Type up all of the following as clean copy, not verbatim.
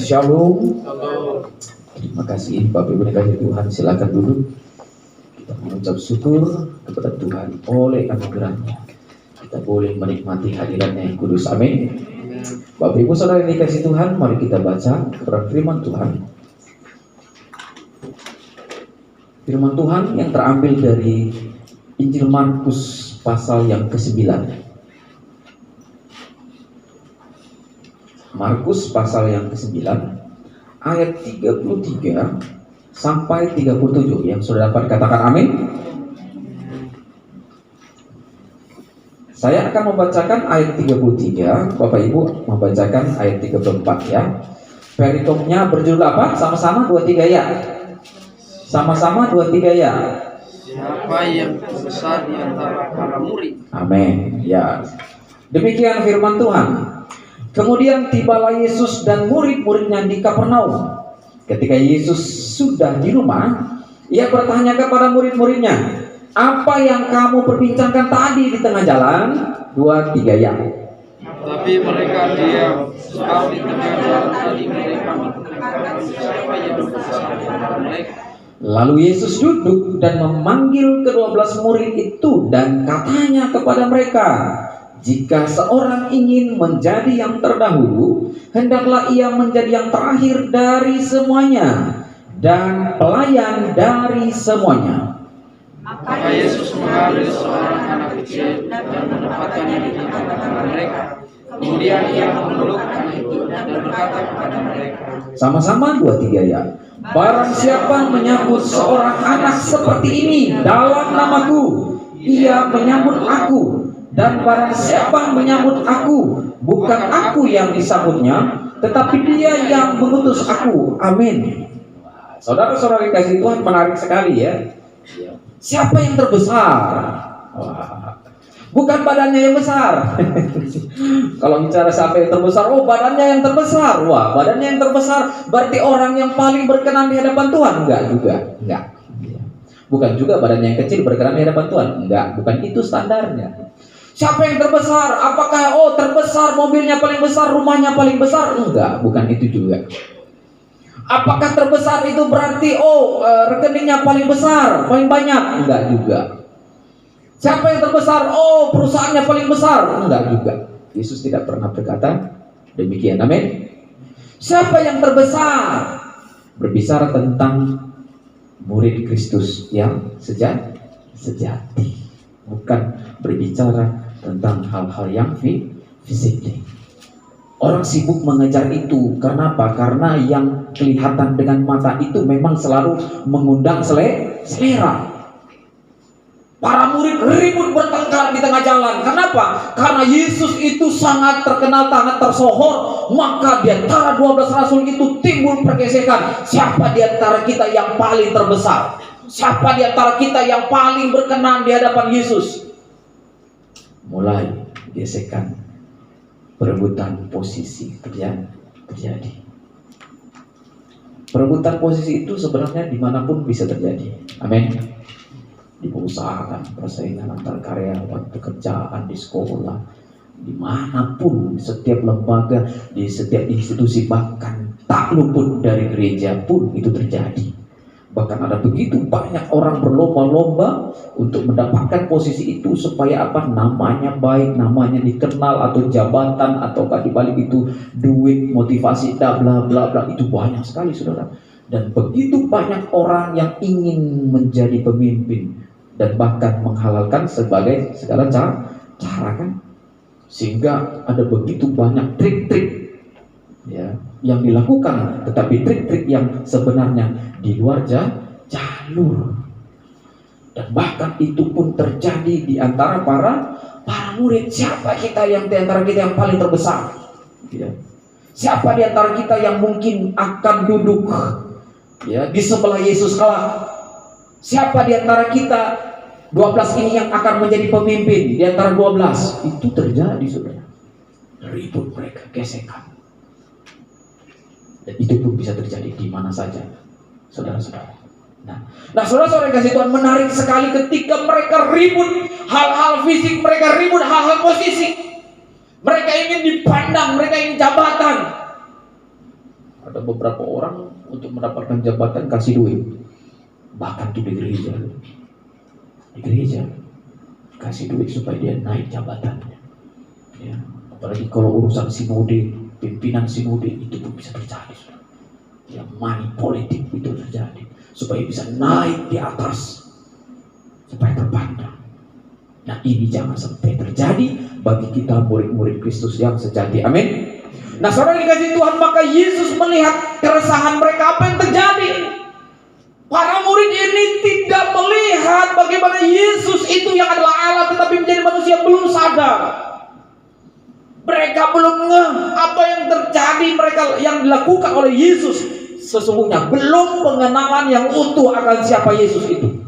Shalom. Terima kasih Bapak Ibu dikasih Tuhan, silakan duduk. Kita mengucap syukur kepada Tuhan oleh anugerahnya. Kita boleh menikmati hadiratnya yang kudus. Amin. Bapak Ibu Saudara yang dikasih Tuhan, mari kita baca kebenaran firman Tuhan. Firman Tuhan yang terambil dari Injil Markus pasal yang ke-9. Markus pasal yang ke-9 ayat 33 sampai 37. Yang sudah dapat katakan amin. Saya akan membacakan ayat 33, Bapak Ibu membacakan ayat 34 ya. Perikopnya berjudul apa? Sama-sama 2-3 ya. Sama-sama 2-3 ya. Siapa yang terbesar di antara para murid? Amin. Ya. Demikian firman Tuhan. Kemudian tibalah Yesus dan murid-muridnya di Kapernaum. Ketika Yesus sudah di rumah, ia bertanya kepada murid-muridnya, apa yang kamu perbincangkan tadi di tengah jalan? 2-3 ya. Tapi mereka diam. Sebab di tengah jalan tadi mereka memperkatakan siapa yang terbesar di antara mereka. Lalu Yesus duduk dan memanggil ke-12 murid itu dan katanya kepada mereka, jika seorang ingin menjadi yang terdahulu, hendaklah ia menjadi yang terakhir dari semuanya dan pelayan dari semuanya. Maka Yesus mengambil seorang anak kecil dan menempatkannya di tengah-tengah mereka. Kemudian ia memeluk anak itu dan berkata kepada mereka, Sama-sama 2-3 ya. Barang siapa menyambut seorang anak seperti ini dalam namaku, ia menyambut aku. Dan barang siapa menyambut aku, bukan aku yang disambutnya, tetapi dia yang mengutus aku. Amin. Saudara-saudara dikasih Tuhan, menarik sekali ya. Siapa yang terbesar? Wah, bukan badannya yang besar. Kalau bicara siapa yang terbesar, oh badannya yang terbesar. Wah, badannya yang terbesar berarti orang yang paling berkenan di hadapan Tuhan. Enggak juga, enggak. Bukan juga badannya yang kecil berkenan di hadapan Tuhan. Enggak, bukan itu standarnya. Siapa yang terbesar? Apakah terbesar, mobilnya paling besar, rumahnya paling besar? Enggak, bukan itu juga. Apakah terbesar itu berarti rekeningnya paling besar, paling banyak? Enggak juga. Siapa yang terbesar? Perusahaannya paling besar? Enggak juga. Yesus tidak pernah berkata demikian. Amin. Siapa yang terbesar? Berbicara tentang murid Kristus yang sejati. Bukan berbicara tentang hal-hal yang fisik. Orang sibuk mengejar itu. Kenapa? Karena yang kelihatan dengan mata itu memang selalu mengundang selera. Para murid ribut bertengkar di tengah jalan. Kenapa? Karena Yesus itu sangat terkenal, sangat tersohor. Maka di antara 12 rasul itu timbul pergesekan. Siapa di antara kita yang paling terbesar? Siapa di antara kita yang paling berkenan di hadapan Yesus? Mulai gesekan, perebutan posisi terjadi. Perebutan posisi itu sebenarnya dimanapun bisa terjadi. Amin. Di perusahaan, persaingan antar karyawan, pekerjaan, di sekolah, dimanapun, di setiap lembaga, di setiap institusi, bahkan tak luput dari gereja pun itu terjadi. Bahkan ada begitu banyak orang berlomba-lomba untuk mendapatkan posisi itu supaya apa? Namanya baik, namanya dikenal, atau jabatan, ataukah dibalik itu duit, motivasi, bla bla bla, itu banyak sekali saudara. Dan begitu banyak orang yang ingin menjadi pemimpin dan bahkan menghalalkan sebagai segala cara kan, sehingga ada begitu banyak trik-trik ya yang dilakukan, tetapi trik-trik yang sebenarnya di luar jalur. Dan bahkan itu pun terjadi di antara para murid. Siapa kita yang di antara kita yang paling terbesar? Ya. Siapa di antara kita yang mungkin akan duduk ya di sebelah Yesus kelak? Siapa di antara kita 12 ini yang akan menjadi pemimpin di antara 12? Itu terjadi saudara. Ribut mereka, gesekan. Dan itu pun bisa terjadi di mana saja, saudara-saudara. Nah, saudara-saudara yang kasih Tuhan, menarik sekali ketika mereka ribut hal-hal fisik, mereka ribut hal-hal posisi. Mereka ingin dipandang, mereka ingin jabatan. Ada Ada beberapa orang untuk mendapatkan jabatan kasih duit, bahkan tuh di gereja kasih duit supaya dia naik jabatannya. Ya, apalagi kalau urusan sinode, pimpinan sinode itu pun bisa terjadi. Ya, money politik itu terjadi supaya bisa naik di atas, supaya terpandang. Nah, ini jangan sampai terjadi bagi kita murid-murid Kristus yang sejati. Amin. Nah, saudara dikasih Tuhan, maka Yesus melihat keresahan mereka. Apa yang terjadi? Para murid ini tidak melihat bagaimana Yesus itu yang adalah Allah tetapi menjadi manusia, belum sadar. Mereka belum ngeh apa yang terjadi, mereka yang dilakukan oleh Yesus sesungguhnya belum pengenalan yang utuh akan siapa Yesus itu.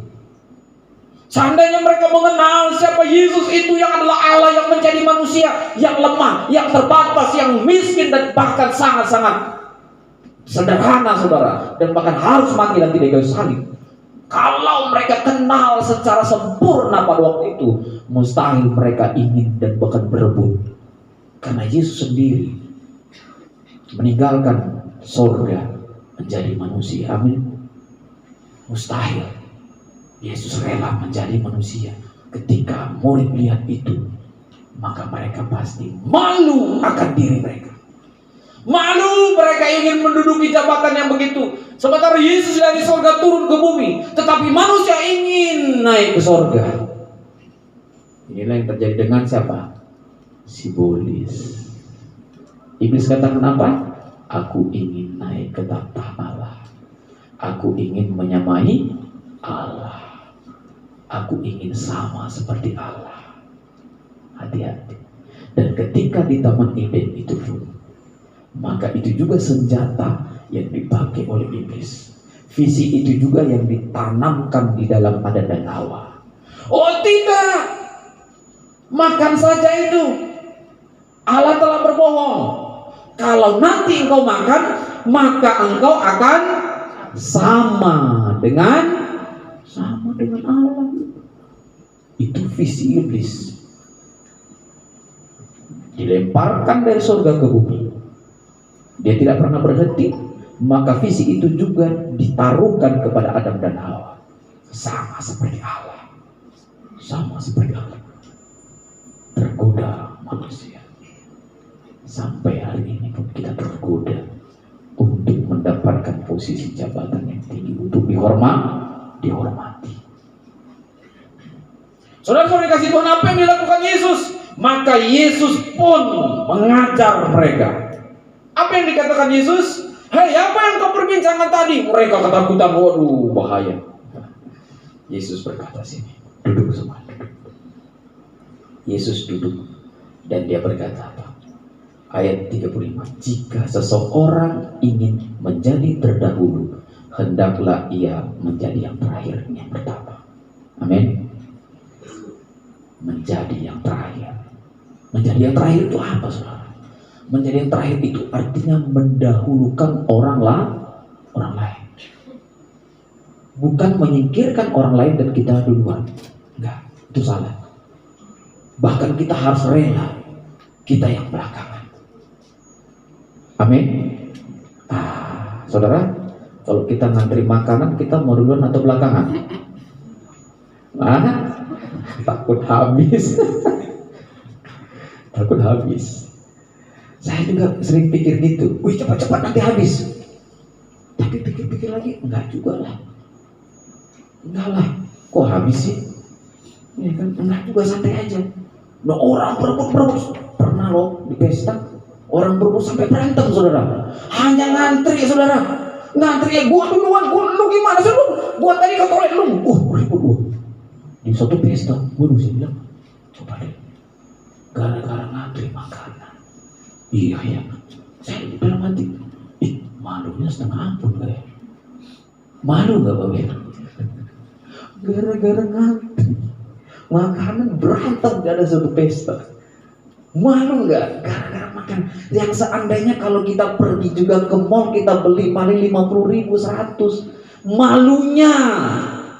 Seandainya mereka mengenal siapa Yesus itu yang adalah Allah yang menjadi manusia, yang lemah, yang terbatas, yang miskin, dan bahkan sangat-sangat sederhana, saudara, dan bahkan harus mati dan tidak kayu salib. Kalau mereka kenal secara sempurna pada waktu itu, mustahil mereka ingin dan bahkan berebut. Karena Yesus sendiri meninggalkan surga menjadi manusia. Amin. Mustahil Yesus rela menjadi manusia. Ketika murid lihat itu, maka mereka pasti malu akan diri mereka. Malu, mereka ingin menduduki jabatan yang begitu. Sementara Yesus dari surga turun ke bumi, tetapi manusia ingin naik ke surga. Inilah yang terjadi dengan siapa? Iblis. Iblis katakan apa? Aku ingin naik ke takhta Allah. Aku ingin menyamai Allah. Aku ingin sama seperti Allah. Hati-hati. Dan ketika di Taman Eden itu pun, maka itu juga senjata yang dipakai oleh iblis. Visi itu juga yang ditanamkan di dalam Adam dan Hawa. Oh tidak, makan saja itu. Allah telah berbohong. Kalau nanti engkau makan, maka engkau akan sama dengan Allah. Itu visi iblis. Dilemparkan dari surga ke bumi. Dia tidak pernah berhenti, maka visi itu juga ditaruhkan kepada Adam dan Hawa. Sama seperti Allah. Sama seperti Allah. Tergoda manusia. Sampai hari ini pun kita tergoda untuk mendapatkan posisi jabatan yang tinggi, untuk dihormati. Saudara-saudara kasih Tuhan, apa yang dilakukan Yesus? Maka Yesus pun mengajar mereka. Apa yang dikatakan Yesus? Hei, apa yang kau perbincangkan tadi? Mereka ketakutan, waduh bahaya. Yesus berkata, sini, duduk semua. Yesus duduk dan dia berkata apa? Ayat 35, jika seseorang ingin menjadi terdahulu, hendaklah ia menjadi yang terakhir, yang pertama. Amin. Menjadi yang terakhir. Menjadi yang terakhir itu apa, saudara? Menjadi yang terakhir itu artinya mendahulukan orang lain. Bukan menyingkirkan orang lain dan kita duluan. Enggak, itu salah. Bahkan kita harus rela kita yang belakangan. Amin. Saudara, kalau kita ngantri makanan, kita mau duluan atau belakangan? Takut habis. Takut habis. Saya juga sering pikir gitu. Wih, cepat-cepat nanti habis. Tapi pikir-pikir lagi, enggak juga lah. Enggak lah, kok habis sih? Ya kan, enggak juga, santai aja. Nah, orang berebut pernah loh di pesta. Orang berebut sampai berantem, saudara. Hanya ngantri, saudara. Ngantri ya, gua duluan, lu gimana sih lu? Gua tadi ke toilet lu. Ribut. Di suatu pesta, waduh, saya bilang, coba deh, gara-gara ngantri makanan. Iya. Saya bilang hati, malunya setengah ampun gak ya? Malu gak Bapak? Gara-gara ngantri makanan berantem gak ada suatu pesta. Malu gak? Gara-gara makan. Yang seandainya kalau kita pergi juga ke mall, kita beli paling 50.000, 100. Malunya.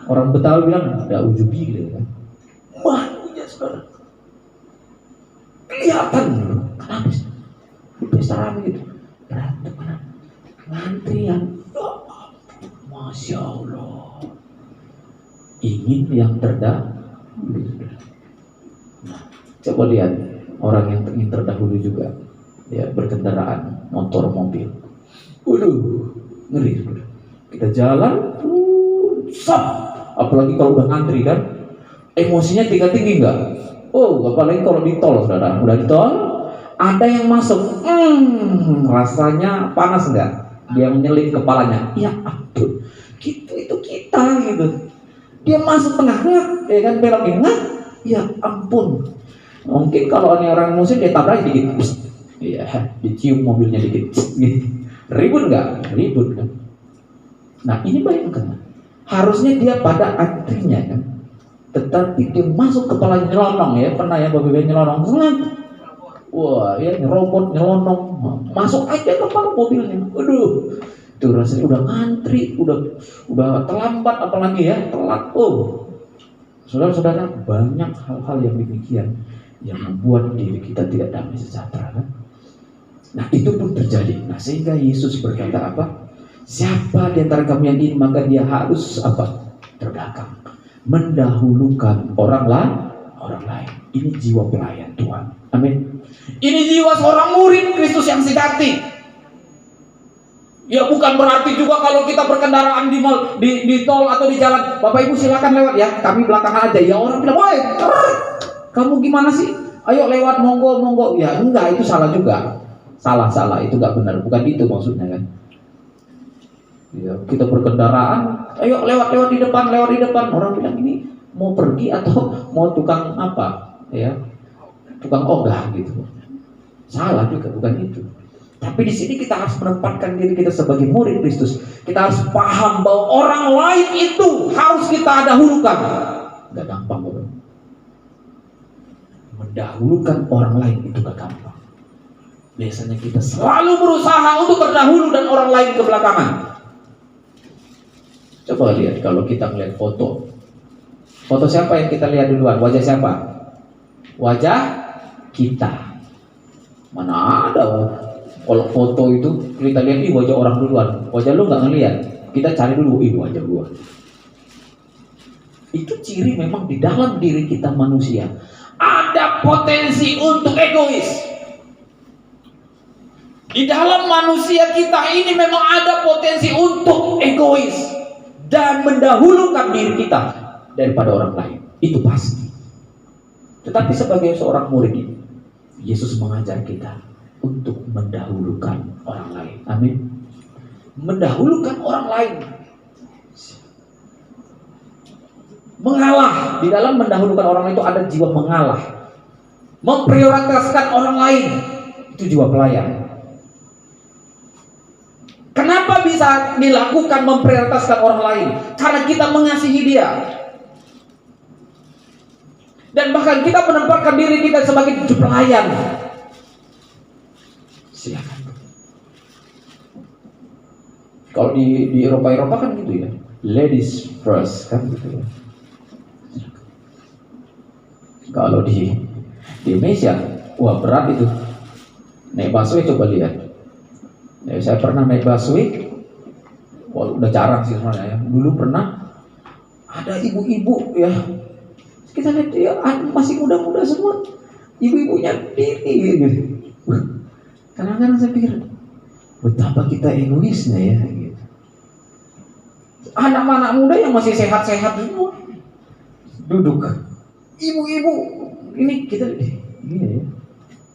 Orang Betawi bilang, ada ujubi gitu kan. Malunya, saudara. Kelihatan. Kenapa sih? Di pesta rame gitu. Berantem. Antrian, Masya Allah, ingin yang terdahulu. Nah, coba lihat orang yang ingin terdahulu juga, ya, berkendaraan motor mobil. Waduh, ngeri. Kita jalan, sap. Apalagi kalau udah ngantri kan, emosinya tinggi enggak? Oh, apalagi kalau di tol, saudara. Udah di tol, ada yang masuk, rasanya panas enggak? Dia menyelip kepalanya. Ya ampun, gitu itu kita gitu. Dia masuk tengah, ya kan, belok ini, ya ampun. Mungkin kalau ini orang muslim dia tabrak dikit, ya, dicium mobilnya dikit, gitu. Ribut nggak? Ribut kan? Nah ini bayangkan, harusnya dia pada antrinya kan, tetapi dia masuk kepala nyelonong, ya, pernah ya babi nyelonong, wah ya, nyerobot nyelonong, masuk aja kepala mobilnya. Aduh, itu rasanya udah ngantri, udah terlambat, apalagi ya telat. Oh, saudara-saudara, banyak hal-hal yang demikian yang membuat diri kita tidak damai sejahtera kan? Nah itu pun terjadi. Nah sehingga Yesus berkata apa? Siapa di antara kamu yang ingin, maka dia harus apa? Terbelakang, mendahulukan orang lain. Ini jiwa pelayan Tuhan. Amin. Ini jiwa seorang murid Kristus yang sejati. Ya bukan berarti juga kalau kita berkendaraan di tol atau di jalan, Bapak Ibu silakan lewat ya, kami belakangan aja. Ya orang bilang, woi, kamu gimana sih? Ayo lewat, monggo. Ya enggak, itu salah juga. Salah, itu enggak benar. Bukan itu maksudnya kan. Ya, kita berkendaraan, ayo lewat di depan. Orang bilang ini mau pergi atau mau tukang apa? Ya, tukang ogah gitu. Salah juga, bukan itu. Tapi di sini kita harus menempatkan diri kita sebagai murid Kristus. Kita harus paham bahwa orang lain itu harus kita dahulukan. Gak gampang, bro. Mendahulukan orang lain itu gak gampang. Biasanya kita selalu berusaha untuk terdahulu dan orang lain ke belakangan. Coba lihat kalau kita melihat foto. Foto siapa yang kita lihat duluan? Wajah siapa? Wajah kita. Mana ada kalau foto itu kita lihat wajah orang duluan. Wajah lu nggak ngelihat. Kita cari dulu wajah gua. Itu ciri memang di dalam diri kita manusia ada potensi untuk egois. Di dalam manusia kita ini memang ada potensi untuk egois dan mendahulukan diri kita daripada orang lain. Itu pasti. Tetapi sebagai seorang murid ini, Yesus mengajar kita untuk mendahulukan orang lain. Amin. Mendahulukan orang lain. Mengalah. Di dalam mendahulukan orang lain itu ada jiwa mengalah. Memprioritaskan orang lain. Itu jiwa pelayan. Kenapa bisa dilakukan memprioritaskan orang lain? Karena kita mengasihi dia. Dan bahkan kita menempatkan diri kita sebagai pelayan. Silakan. Kalau di Eropa kan gitu ya. Ladies first kan gitu ya. Kalau di Indonesia, wah berat itu. Naik busway coba lihat. Ya, saya pernah naik busway, udah jarang sih sebenarnya ya. Dulu pernah ada ibu-ibu ya, kita lihat dia masih muda-muda semua, ibu-ibunya diri gitu. Kadang-kadang saya pikir betapa kita egoisnya ya gitu. Anak-anak muda yang masih sehat-sehat semua duduk, ibu-ibu ini kita ya.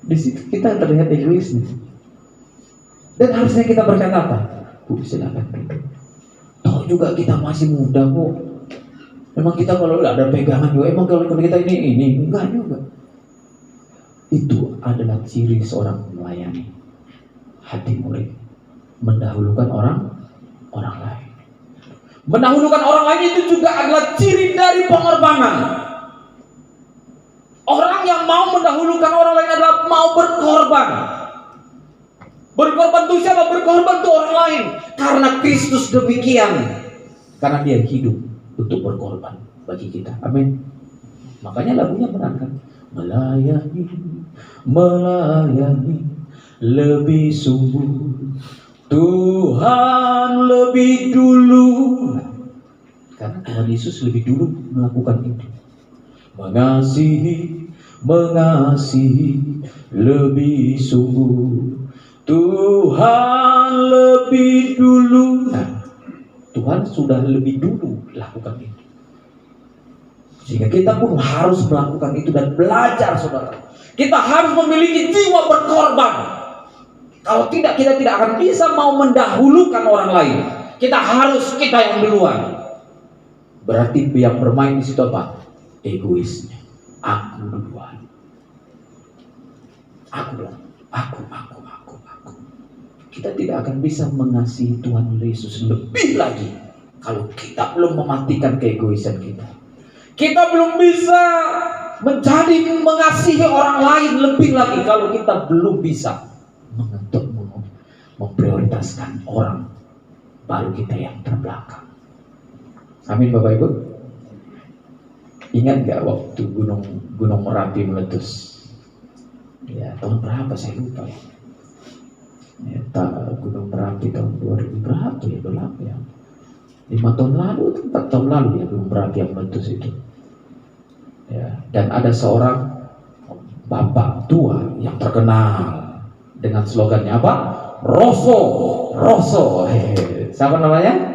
Di situ kita terlihat egois nih. Dan harusnya kita berkata apa? Bu, silakan duduk. Toh juga kita masih muda kok. Memang kita kalau ada pegangan juga, emang kalau kita ini enggak juga. Itu adalah ciri seorang melayani hati murid. Mendahulukan orang lain. Mendahulukan orang lain itu juga adalah ciri dari pengorbanan. Orang yang mau mendahulukan orang lain adalah mau berkorban. Berkorban itu siapa? Berkorban itu orang lain. Karena Kristus demikian. Karena dia hidup untuk berkorban bagi kita. Amin. Makanya lagunya benar kan? Melayani lebih sungguh Tuhan lebih dulu, karena Tuhan Yesus lebih dulu melakukan itu. Mengasihi lebih sungguh. Tuhan lebih dulu. Nah, Tuhan sudah lebih dulu lakukan itu. Sehingga kita pun harus melakukan itu dan belajar, saudara. Kita harus memiliki jiwa berkorban. Kalau tidak, kita tidak akan bisa mau mendahulukan orang lain. Kita yang duluan. Berarti yang bermain di situ apa? Egoisnya. Aku duluan. Aku. Kita tidak akan bisa mengasihi Tuhan Yesus lebih lagi kalau kita belum mematikan keegoisan kita. Kita belum bisa mengasihi orang lain lebih lagi kalau kita belum bisa memprioritaskan orang baru kita yang terbelakang. Amin, Bapak Ibu. Ingat gak waktu gunung Merapi meletus? Ya, tahun berapa saya lupa ya. Gunung Merapi tahun 2000 berapa ya, berapa ya? 5 tahun lalu, 4 tahun lalu ya Gunung Merapi yang meletus itu. Ya, dan ada seorang bapak tua yang terkenal dengan slogannya apa? Roso. Siapa namanya?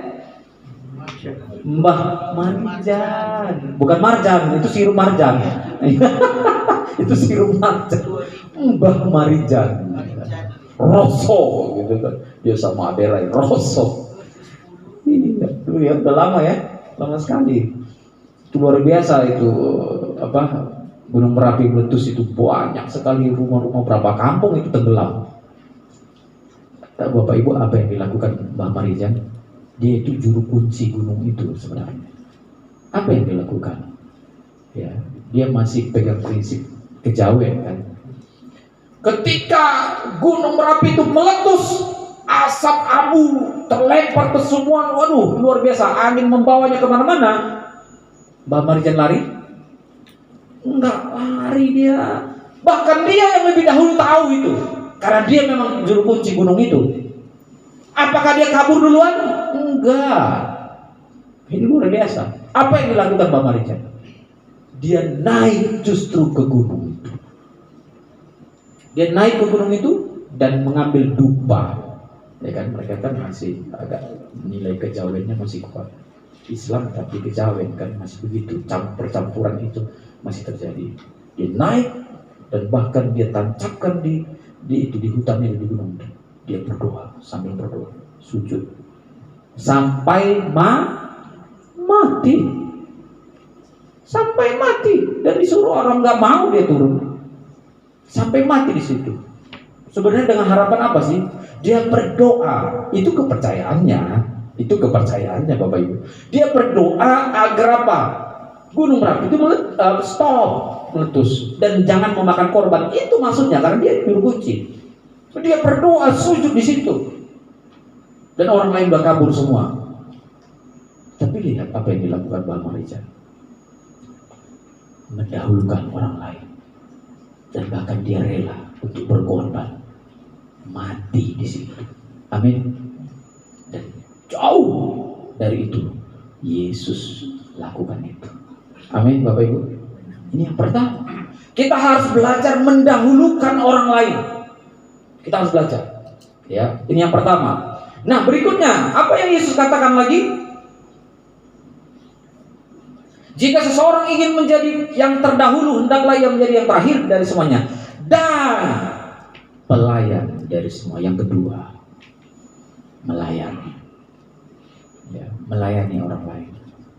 Mbah Marjan. Bukan Marjan, itu sirup Marjan. Itu sirup Marjan. Mbah Marjan. Roso gitu kan. Dia sama Aderai Roso. Iya, dulu ya udah lama sekali. Itu luar biasa itu Gunung Merapi meletus itu banyak sekali rumah-rumah, berapa kampung itu tenggelam. Bapak Ibu, apa yang dilakukan Mbah Marijan? Dia itu juru kunci gunung itu sebenarnya. Apa yang dilakukan? Ya, dia masih pegang prinsip kejawen kan. Ketika Gunung Merapi itu meletus, asap abu terlempar ke semua, waduh luar biasa, angin membawanya kemana-mana. Mbah Marijan lari? Enggak lari dia. Bahkan dia yang lebih dahulu tahu itu, karena dia memang juru kunci gunung itu. Apakah dia kabur duluan? Enggak. Ini luar biasa. Apa yang dilakukan Mbah Marijan? Dia naik justru ke gunung itu. Dia naik ke gunung itu dan mengambil dupa. Ya kan, mereka kan masih agak nilai kejawennya masih kuat. Islam tapi kejawen kan masih begitu, percampuran itu masih terjadi. Dia naik dan bahkan dia tancapkan di hutan ini, di gunung. Dia berdoa sambil berdoa, sujud sampai mati. Sampai mati dan disuruh orang nggak mau dia turun. Sampai mati di situ. Sebenarnya dengan harapan apa sih? Dia berdoa. Itu kepercayaannya Bapak Ibu. Dia berdoa agar apa? Gunung Merapi itu meletus dan jangan memakan korban. Itu maksudnya, karena dia juru kunci. Dia berdoa sujud di situ. Dan orang lain udah kabur semua. Tapi lihat apa yang dilakukan Mbah Marijan. Mendahulukan orang lain. Dan bahkan dia rela untuk berkorban, mati di situ. Amin. Dan jauh dari itu Yesus lakukan itu. Amin, Bapak Ibu. Ini yang pertama. Kita harus belajar mendahulukan orang lain. Kita harus belajar. Ya, ini yang pertama. Nah, berikutnya apa yang Yesus katakan lagi? Jika seseorang ingin menjadi yang terdahulu, hendaklah ia menjadi yang terakhir dari semuanya dan pelayan dari semua. Yang kedua, melayani. Ya, melayani orang lain,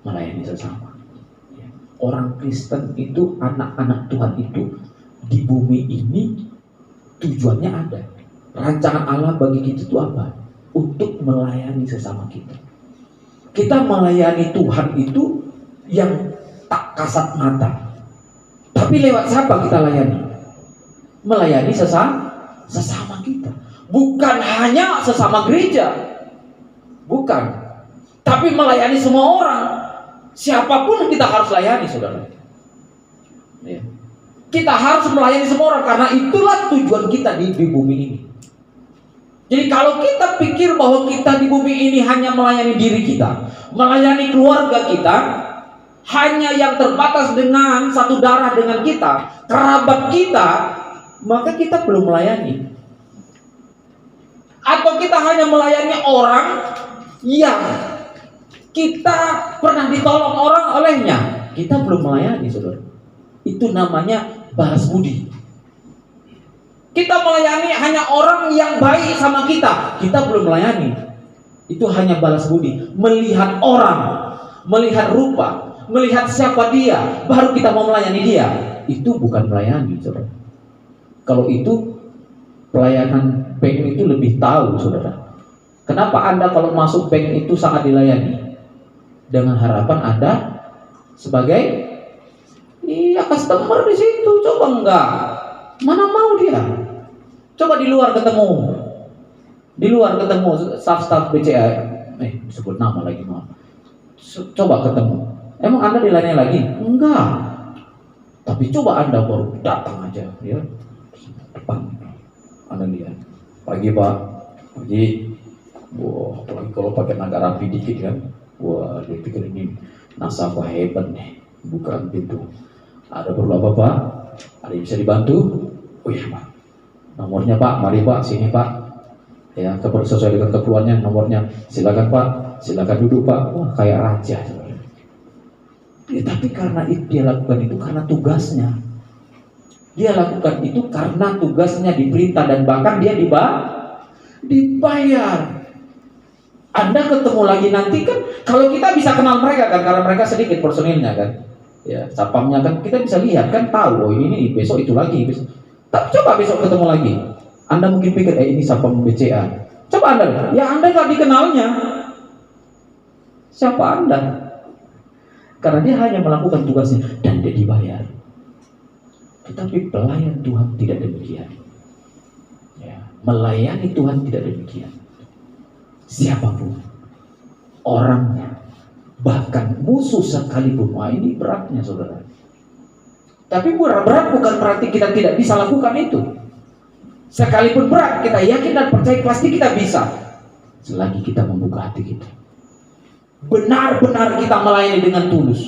melayani sesama. Ya. Orang Kristen itu, anak-anak Tuhan itu di bumi ini tujuannya ada. Rancangan Allah bagi kita itu apa? Untuk melayani sesama kita. Kita melayani Tuhan itu yang tak kasat mata. Tapi lewat siapa kita layani? Melayani sesama kita. Bukan hanya sesama gereja. Bukan. Tapi melayani semua orang. Siapapun kita harus layani, saudara. Ya. Kita harus melayani semua orang, karena itulah tujuan kita di bumi ini. Jadi kalau kita pikir bahwa kita di bumi ini hanya melayani diri kita, melayani keluarga kita, hanya yang terbatas dengan satu darah dengan kita, kerabat kita, maka kita belum melayani. Atau kita hanya melayani orang yang kita pernah ditolong orang olehnya, kita belum melayani, saudara. Itu namanya balas budi. Kita melayani hanya orang yang baik sama kita, kita belum melayani. Itu hanya balas budi. Melihat orang, melihat rupa, melihat siapa dia, baru kita mau melayani dia. Itu bukan melayani, saudara. Kalau itu, pelayanan bank itu lebih tahu, saudara. Kenapa Anda kalau masuk bank itu sangat dilayani? Dengan harapan Anda sebagai customer di situ. Coba enggak, mana mau dia? Coba di luar ketemu staff BCA, sebut nama lagi, maaf. Coba ketemu, emang Anda dilayani lagi? Enggak. Tapi coba Anda baru datang aja, ya, depan, Anda lihat, pagi Pak, pagi. Wah, apalagi kalau pakai nada rapi dikit kan, wah, dia pikir ini nasabah hebat nih, bukan pintu. Ada perlu apa Pak? Ada yang bisa dibantu? Oh iya Pak, nomornya Pak, mari Pak, sini Pak. Ya, sesuai dengan keperluannya, nomornya. Silakan Pak, silakan duduk Pak. Wah, kayak raja. Ya, tapi karena dia lakukan itu karena tugasnya. Dia lakukan itu karena tugasnya diperintah dan bahkan dia dibayar. Anda ketemu lagi nanti kan, kalau kita bisa kenal mereka kan, karena mereka sedikit personilnya kan, ya, satpamnya kan, kita bisa lihat kan, tahu, oh ini besok itu lagi, besok. Tapi coba besok ketemu lagi, Anda mungkin pikir, ini satpam BCA. Coba Anda lihat, ya Anda nggak dikenalnya. Siapa Anda? Karena dia hanya melakukan tugasnya dan dia dibayar. Tetapi pelayan Tuhan tidak demikian. Ya, melayani Tuhan tidak demikian. Siapapun orangnya, bahkan musuh sekalipun. Wah, ini beratnya, saudara. Tapi berat bukan berarti kita tidak bisa lakukan itu. Sekalipun berat, kita yakin dan percaya pasti kita bisa, selagi kita membuka hati kita. Benar-benar kita melayani dengan tulus.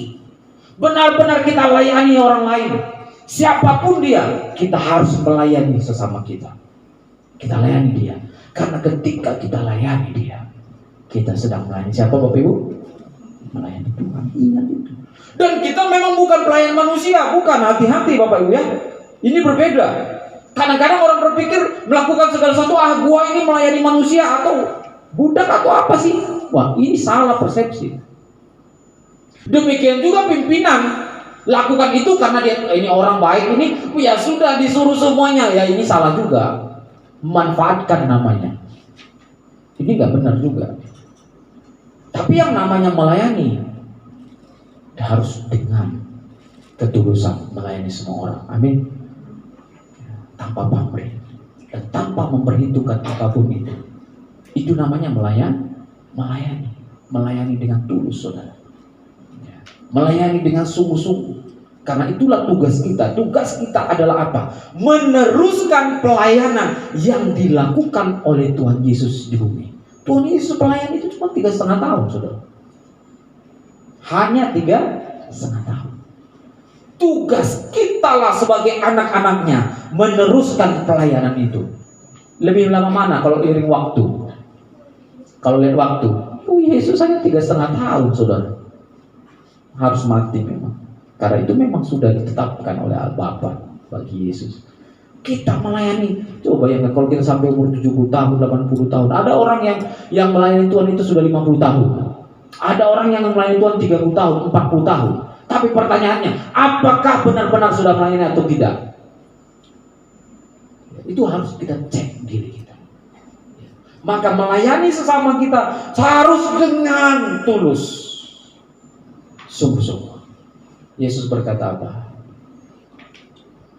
Benar-benar kita layani orang lain. Siapapun dia, kita harus melayani sesama kita. Kita layani dia. Karena ketika kita layani dia, kita sedang melayani siapa Bapak Ibu? Melayani Tuhan. Ingat itu. Dan kita memang bukan pelayan manusia, bukan. Hati-hati Bapak Ibu ya. Ini berbeda. Kadang-kadang orang berpikir melakukan segala sesuatu, gua ini melayani manusia atau budak atau apa sih? Wah, ini salah persepsi. Demikian juga pimpinan lakukan itu karena dia ini orang baik, ini ya sudah disuruh semuanya, ya ini salah juga. Manfaatkan namanya. Ini nggak benar juga. Tapi yang namanya melayani harus dengan ketulusan melayani semua orang. Amin. Tanpa pamrih dan tanpa memperhitungkan apapun itu. Itu namanya melayani dengan tulus, saudara. Melayani dengan sungguh-sungguh. Karena itulah tugas kita. Tugas kita adalah apa? Meneruskan pelayanan yang dilakukan oleh Tuhan Yesus di bumi. Tuhan Yesus pelayan itu cuma 3,5 tahun, saudara. Hanya 3,5 tahun. Tugas kita lah sebagai anak-anaknya meneruskan pelayanan itu. Lebih lama mana kalau iring waktu? Kalau lihat waktu, Yesus hanya 3,5 tahun, saudara. Harus mati memang. Karena itu memang sudah ditetapkan oleh Bapa bagi Yesus. Kita melayani, coba ya kalau kita sampai umur 70 tahun, 80 tahun. Ada orang yang melayani Tuhan itu sudah 50 tahun. Ada orang yang melayani Tuhan 30 tahun, 40 tahun. Tapi pertanyaannya, apakah benar-benar sudah melayani atau tidak? Itu harus kita cek diri kita. Maka melayani sesama kita harus dengan tulus, sungguh-sungguh. Yesus berkata apa?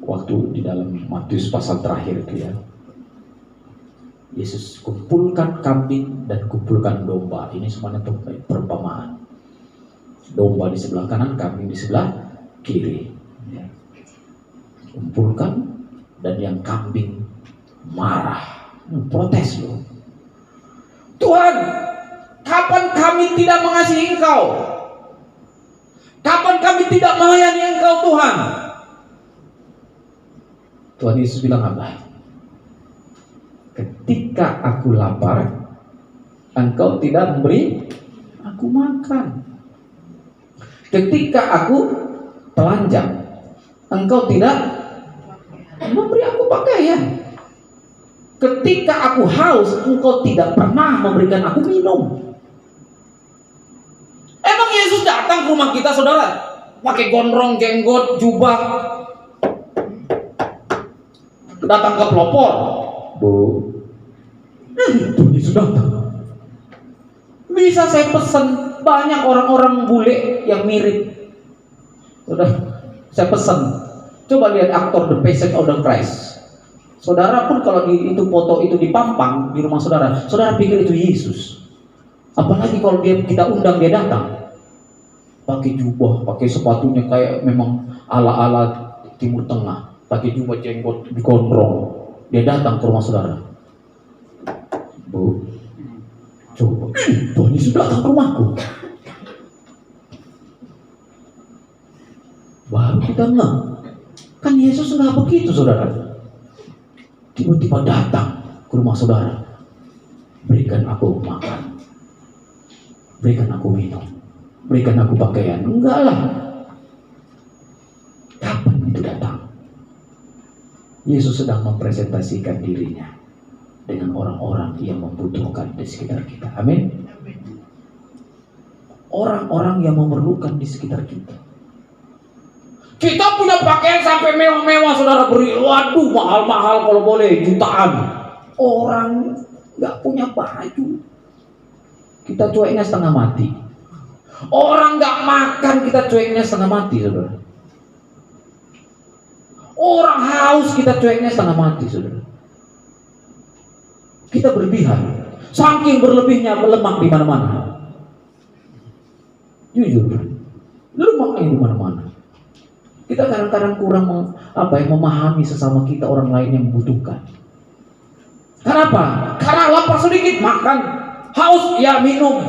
Waktu di dalam Matius pasal terakhir itu ya, Yesus kumpulkan kambing dan kumpulkan domba. Ini semuanya perumpamaan. Domba di sebelah kanan, kambing di sebelah kiri. Kumpulkan, dan yang kambing marah, protes loh. Tuhan, kapan kami tidak mengasihi Engkau? Kapan kami tidak melayani Engkau, Tuhan? Tuhan Yesus bilang apa? Ketika aku lapar, Engkau tidak memberi aku makan. Ketika aku telanjang, Engkau tidak memberi aku pakaian. Ketika aku haus, Engkau tidak pernah memberikan aku minum. Emang Yesus datang ke rumah kita, saudara, pakai gondrong, jenggot, jubah, datang ke pelopor? Bu, itu Yesus datang. Bisa saya pesan, banyak orang-orang bule yang mirip. Sudah, saya pesan. Coba lihat aktor The Passion of the Christ. Saudara pun kalau itu foto itu dipampang di rumah saudara, saudara pikir itu Yesus. Apalagi kalau kita undang dia datang, pakai jubah, pakai sepatunya kayak memang ala-ala Timur Tengah, pakai jubah, jenggot digondrong, dia datang ke rumah saudara. Bu, coba, Tuhan Yesus datang ke rumahku. Baru kita nggak, kan Yesus nggak begitu, saudara. Tiba-tiba datang ke rumah saudara, berikan aku makan, berikan aku minum, berikan aku pakaian. Enggak lah. Kapan itu datang? Yesus sedang mempresentasikan dirinya dengan orang-orang yang membutuhkan di sekitar kita. Amin. Orang-orang yang memerlukan di sekitar kita. Kita punya pakaian sampai mewah-mewah, saudara, beri, waduh, mahal-mahal kalau boleh, jutaan. Orang nggak punya baju, kita cueknya setengah mati. Orang nggak makan, kita cueknya setengah mati, saudara. Orang haus, kita cueknya setengah mati, saudara. Kita berlebihan, saking berlebihnya melemak di mana-mana. Jujur, lemaknya di mana-mana. Kita kadang-kadang kurang memahami sesama kita, orang lain yang membutuhkan. Kenapa? Karena lapar sedikit makan, haus ya minum.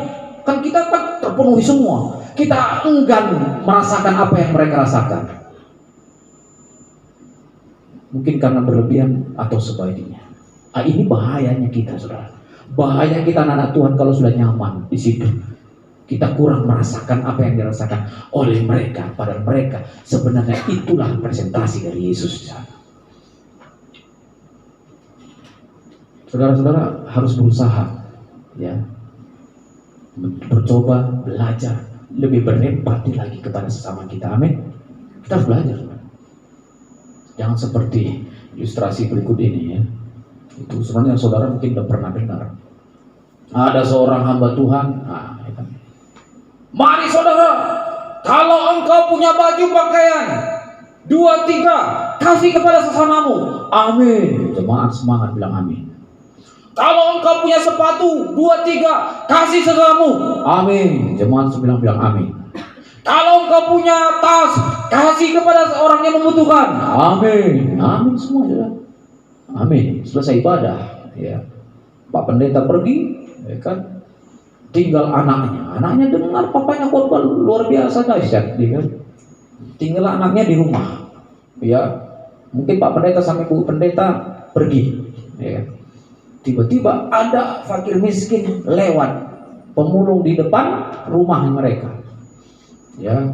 Kan kita kan terpenuhi semua. Kita enggan merasakan apa yang mereka rasakan. Mungkin karena berlebihan atau sebaliknya. Ini bahayanya kita, saudara. Bahaya kita anak Tuhan kalau sudah nyaman di situ. Kita kurang merasakan apa yang dirasakan oleh mereka. Padahal mereka sebenarnya itulah presentasi dari Yesus. Saudara-saudara harus berusaha, ya, bercoba, belajar, lebih berempati lagi kepada sesama kita. Amin. Kita harus belajar. Jangan seperti ilustrasi berikut ini, ya. Itu sebenarnya saudara mungkin udah pernah dengar. Ada seorang hamba Tuhan. Mari saudara, kalau engkau punya baju pakaian 2-3, kasih kepada sesamamu. Amin. Jemaat semangat bilang amin. Kalau engkau punya sepatu 2-3, kasih sesamamu. Amin. Jemaat bilang amin. Kalau engkau punya tas, kasih kepada orang yang membutuhkan. Amin. Amin semua, saudara. Amin. Selesai ibadah, ya. Pak pendeta pergi, ya kan? Tinggal anaknya dengar papanya khotbah luar biasa dahsyat, kan? Tinggal anaknya di rumah, ya. Mungkin Pak pendeta sama Ibu pendeta pergi, ya. Tiba-tiba ada fakir miskin lewat, pemulung di depan rumah mereka, ya,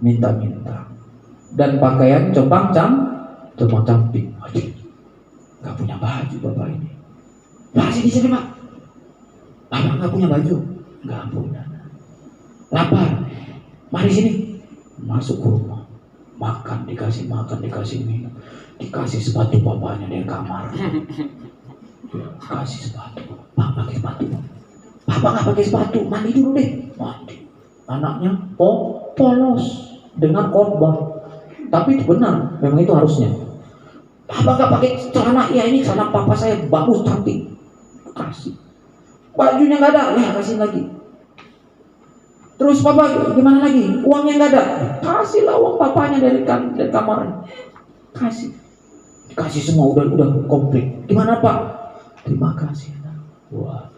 minta-minta, dan pakaian compang-camping. Aduh, nggak punya baju bapak ini. Nah, sini Pak. Bapak nggak punya baju. Nggak punya. Lapar. Mari sini. Masuk ke rumah. Makan, dikasih minum. Dikasih sepatu bapaknya dari kamar. Kasih sepatu. Pak pakai sepatu. Bapak nggak pakai sepatu. Mandi dulu deh. Mandi. Anaknya polos dengan khotbah. Tapi itu benar. Memang itu harusnya. Bapak nggak pakai celana. Ya ini celana papa saya bagus cantik. Kasih. Bajunya nggak ada, ya kasih lagi. Terus papa gimana lagi? Uangnya nggak ada, kasihlah uang papanya dari kamar. Kasih semua udah komplit. Gimana Pak? Terima kasih. Wah,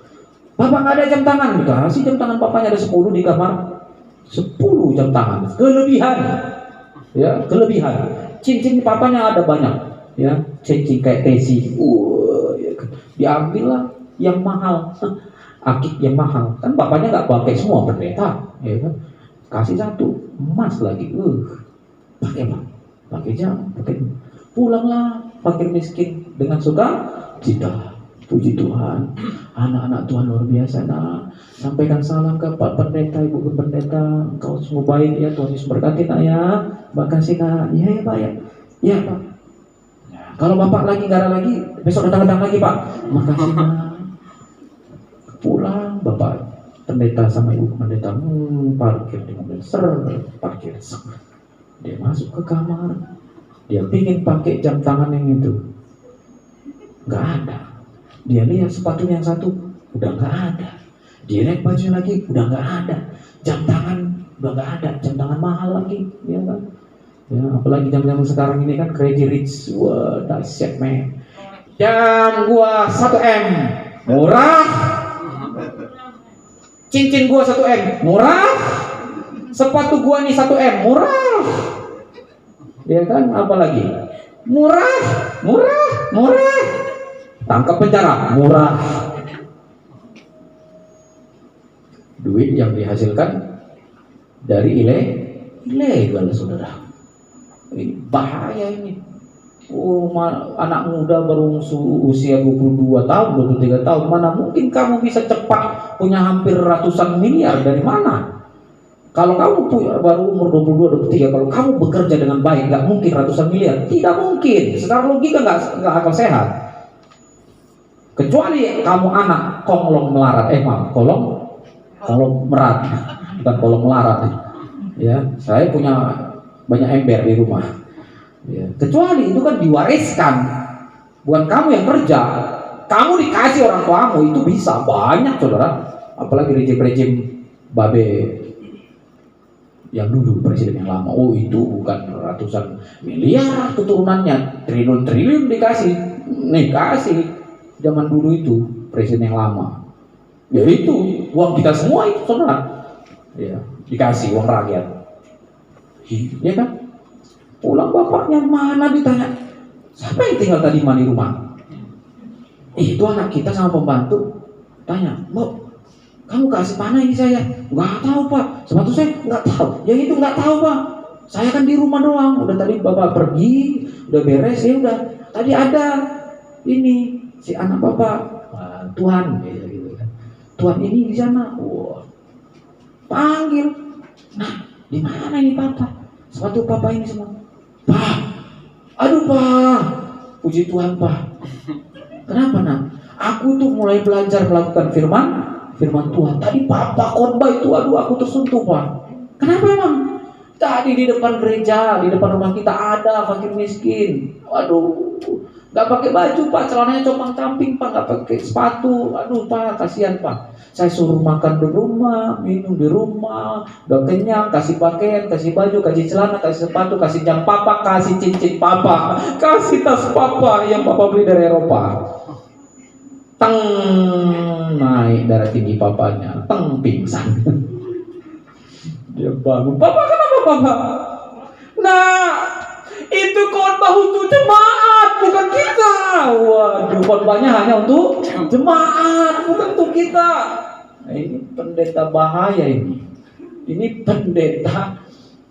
Bapak nggak ada jam tangan, dikasih jam tangan papanya ada 10 di kamar, 10 jam tangan, kelebihan, ya kelebihan. Cincin papanya ada banyak, ya cincin kayak Tesi, ya. Diambil lah yang mahal, akik yang mahal, kan bapaknya nggak pakai semua pendeta, ya kan? Kasih satu emas lagi, pakai apa? Pakai jam, pakai. Pulanglah fakir miskin dengan suka cita. Puji Tuhan, anak-anak Tuhan luar biasa. Nak, sampaikan salam ke Pak Pendeta, Ibu Pendeta. Engkau semua baik ya, Tuhan Yesus berkati nak ya. Makasih nak, ya Pak ya, ya Pak. Kalau Bapak lagi nggak ada lagi, besok datang lagi Pak. Makasih nak. Pulang Bapak Pendeta sama Ibu Pendeta, parkir di mobil, parkir. Dia masuk ke kamar, dia pingin pakai jam tangan yang itu, nggak ada. Dia lihat sepatu yang satu, udah nggak ada. Dia lihat baju lagi, udah nggak ada. Jam tangan udah nggak ada, jam tangan mahal lagi, ya kan? Ya, apalagi jam-jam sekarang ini kan Crazy Rich, wah dahsyat men. Jam gua 1M, murah. Cincin gua 1M, murah. Sepatu gua nih 1M, murah. Ya kan, apalagi murah, murah, murah. Tangkap penjara, murah. Duit yang dihasilkan dari ilegal, saudara. Ini bahaya ini. Anak muda baru usia 22 tahun, 23 tahun. Mana mungkin kamu bisa cepat punya hampir ratusan miliar, dari mana? Kalau kamu baru umur 22, 23, kalau kamu bekerja dengan baik, nggak mungkin ratusan miliar. Tidak mungkin. Secara logika nggak akal sehat. Kecuali kamu anak kolong melarat, kolong merat, bukan kolong melarat. Ya, saya punya banyak ember di rumah. Ya, kecuali itu kan diwariskan, bukan kamu yang kerja. Kamu dikasih orang tuamu, itu bisa banyak, saudara. Apalagi rejim Babe yang dulu, presiden yang lama. Oh, itu bukan ratusan miliar keturunannya, triliun-triliun dikasih. Nih kasih. Zaman dulu itu presiden yang lama, ya itu uang kita semua itu, saudara. Ya, dikasih uang rakyat, ya kan? Pulang bapaknya mana ditanya, siapa yang tinggal tadi di rumah? Itu anak kita sama pembantu. Tanya, "Mbak, kamu kasih mana ini saya?" "Nggak tahu Pak, sepatu saya nggak tahu." "Ya itu nggak tahu Pak, saya kan di rumah doang. Udah tadi bapak pergi, udah beres ya udah. Tadi ada ini si anak bapak, Tuhan gitu kan. Tuhan ini di sana." Wah, panggil. "Nah, di mana ini papa? Sepatu papa ini semua." "Pak, aduh Pak, puji Tuhan Pak." "Kenapa nak? Aku tuh mulai belajar melakukan firman Tuhan. Tadi papa khotbah itu, aduh aku tersentuh Pak." "Kenapa emang?" "Tadi di depan gereja, di depan rumah kita ada fakir miskin. Waduh, nggak pakai baju Pak, celananya compang-camping Pak, nggak pakai sepatu. Aduh Pak, kasihan Pak. Saya suruh makan di rumah, minum di rumah, udah kenyang, kasih pakaian, kasih baju, kasih celana, kasih sepatu, kasih jam papa, kasih cincin papa, kasih tas papa yang papa beli dari Eropa." Teng, naik darah tinggi papanya, teng, pingsan. Dia bangun, "Papa, kenapa Papa?" "Nah, itu khotbah untuk jemaat, bukan kita." Waduh, khotbahnya hanya untuk jemaat, bukan untuk kita. Nah, ini pendeta bahaya ini. Ini pendeta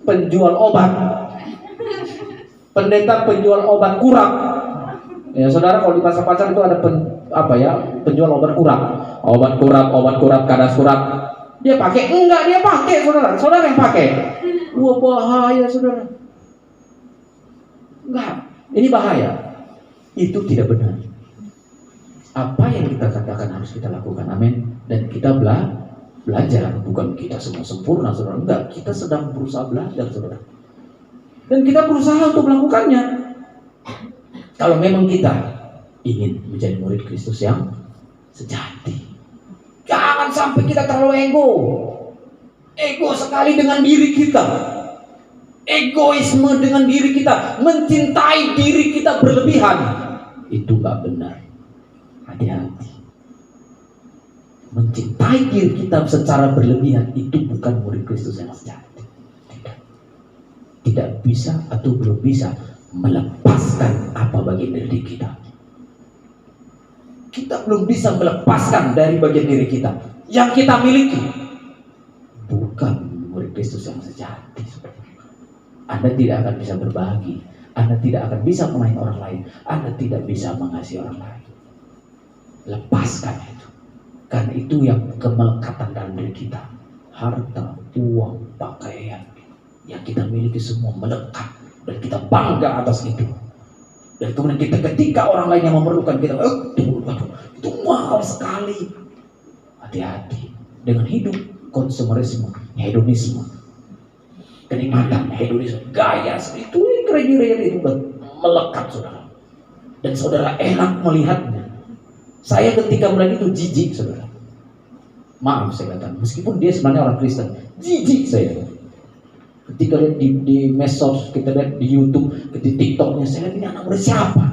penjual obat. Pendeta penjual obat kurap. Ya, saudara, kalau di pasar pacar itu ada penjual obat kurap. Obat kurap, kadas kurap. Dia pakai? Enggak, dia pakai, saudara. Saudara yang pakai. Wah, bahaya, saudara. Enggak, ini bahaya. Itu tidak benar. Apa yang kita katakan harus kita lakukan, amin. Dan kita belajar, bukan kita semua sempurna, saudara. Enggak, kita sedang berusaha belajar, saudara. Dan kita berusaha untuk melakukannya. Kalau memang kita ingin menjadi murid Kristus yang sejati. Jangan sampai kita terlalu ego sekali dengan diri kita. Egoisme dengan diri kita, mencintai diri kita berlebihan. Itu gak benar. Hati-hati. mencintai diri kita secara berlebihan itu bukan murid Kristus yang sejati. Tidak bisa atau belum bisa melepaskan apa bagian diri kita. Kita belum bisa melepaskan dari bagian diri kita yang kita miliki. Bukan murid Kristus yang sejati. Anda tidak akan bisa berbagi, Anda tidak akan bisa melayani orang lain, Anda tidak bisa mengasihi orang lain. Lepaskan itu. Karena itu yang kemelekatan dalam diri kita. Harta, uang, pakaian yang kita miliki semua melekat, dan kita bangga atas itu. Dan kemudian kita ketika orang lain yang memerlukan kita, itu mahal sekali. Hati-hati dengan hidup konsumerisme, hedonisme, kenikmatan, hedonisme, gaya itu kira-kira itu melekat saudara. Dan saudara enak melihatnya. Saya ketika melihat itu jijik saudara. Maaf saya katakan, meskipun dia sebenarnya orang Kristen, jijik saya. Ketika lihat di medsos, kita lihat di YouTube, di TikToknya, saya lihat ini anak muda siapa?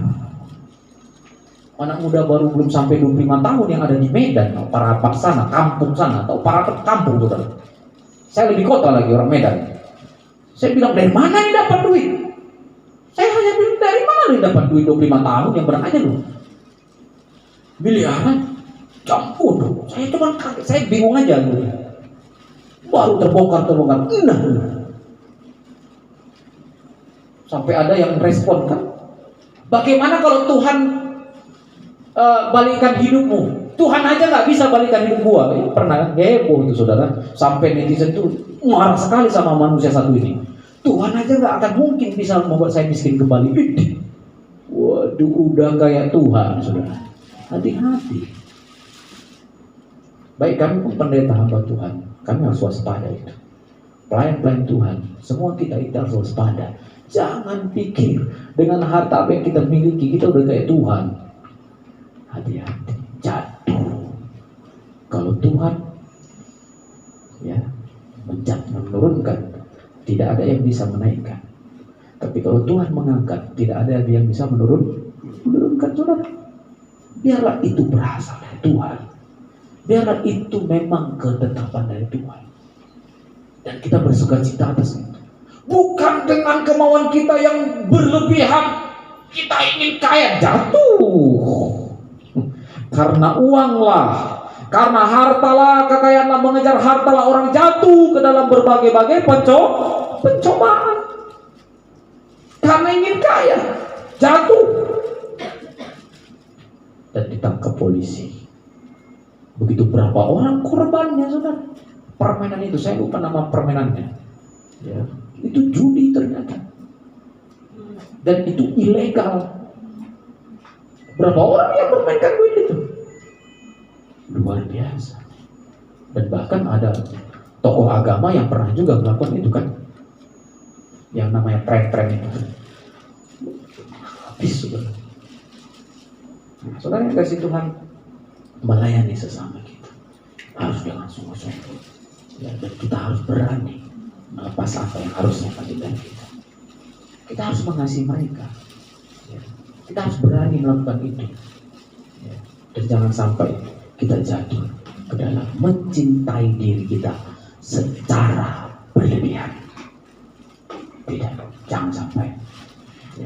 Anak muda baru belum sampai 25 tahun yang ada di Medan, atau Parapat sana, kampung sana, atau Parapat kampung saudara. Saya lebih kota lagi orang Medan. Saya bilang, dari mana nih dapat duit? Saya hanya bilang, dari mana nih dapat duit 25 tahun yang berang aja loh. Miliaran, campur. Saya cuma kaget, saya bingung aja loh. Baru terbongkar. Nah. Sampai ada yang respon kan, bagaimana kalau Tuhan balikan hidupmu? Tuhan aja nggak bisa balikan hidup gua. Pernah heboh itu saudara, sampai netizen tuh marah sekali sama manusia satu ini. Tuhan aja nggak akan mungkin bisa membuat saya miskin kembali. Waduh, udah kayak Tuhan saudara. Hati-hati. Baik kami pun pendeta hamba Tuhan, kami harus waspada itu. Pelayan-pelayan Tuhan, semua kita harus waspada. Jangan pikir dengan harta apa yang kita miliki kita udah kayak Tuhan. Hati-hati, jatuh. Kalau Tuhan ya menurunkan, tidak ada yang bisa menaikkan. Tapi kalau Tuhan mengangkat, tidak ada yang bisa menurunkan saudara. Biarlah itu berasal dari Tuhan. Biarlah itu memang ketetapan dari Tuhan. Dan kita bersukacita atas itu. Bukan dengan kemauan kita yang berlebihan. Kita ingin kaya, jatuh. Karena uanglah, karena hartalah, kekayaanlah, mengejar hartalah, orang jatuh ke dalam berbagai-bagai pencobaan. Karena ingin kaya, jatuh. Dan ditangkap polisi. Begitu berapa orang korbannya saudara. Permainan itu, saya lupa nama permainannya ya. Itu judi ternyata. Dan itu ilegal. Berapa orang yang bermainkan duit itu? Luar biasa. Dan bahkan ada tokoh agama yang pernah juga melakukan itu kan. Yang namanya tren-tren itu. Habis saudara. Saudara yang kasih Tuhan, melayani sesama kita harus dengan sungguh-sungguh ya, dan kita harus berani melepas apa yang harusnya bagian kita. Kita harus mengasihi mereka ya. Kita harus berani melakukan itu ya. Dan jangan sampai kita jatuh ke dalam mencintai diri kita secara berlebihan. Tidak, jangan sampai.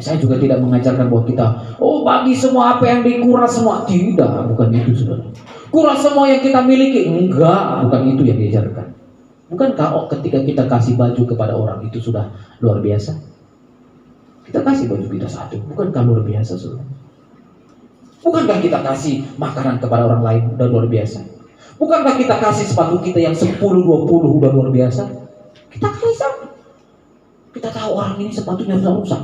Saya juga tidak mengajarkan bahwa kita bagi semua apa yang dikuras semua. Tidak, bukan itu saudara. Kuras semua yang kita miliki. Enggak, bukan itu yang diajarkan. Bukankah ketika kita kasih baju kepada orang itu sudah luar biasa? Kita kasih baju kita satu, bukankah luar biasa saudara? Bukankah kita kasih makanan kepada orang lain udah luar biasa? Bukankah kita kasih sepatu kita yang 10-20 udah luar biasa? Kita kasih sama. Kita tahu orang ini sepatunya rusak.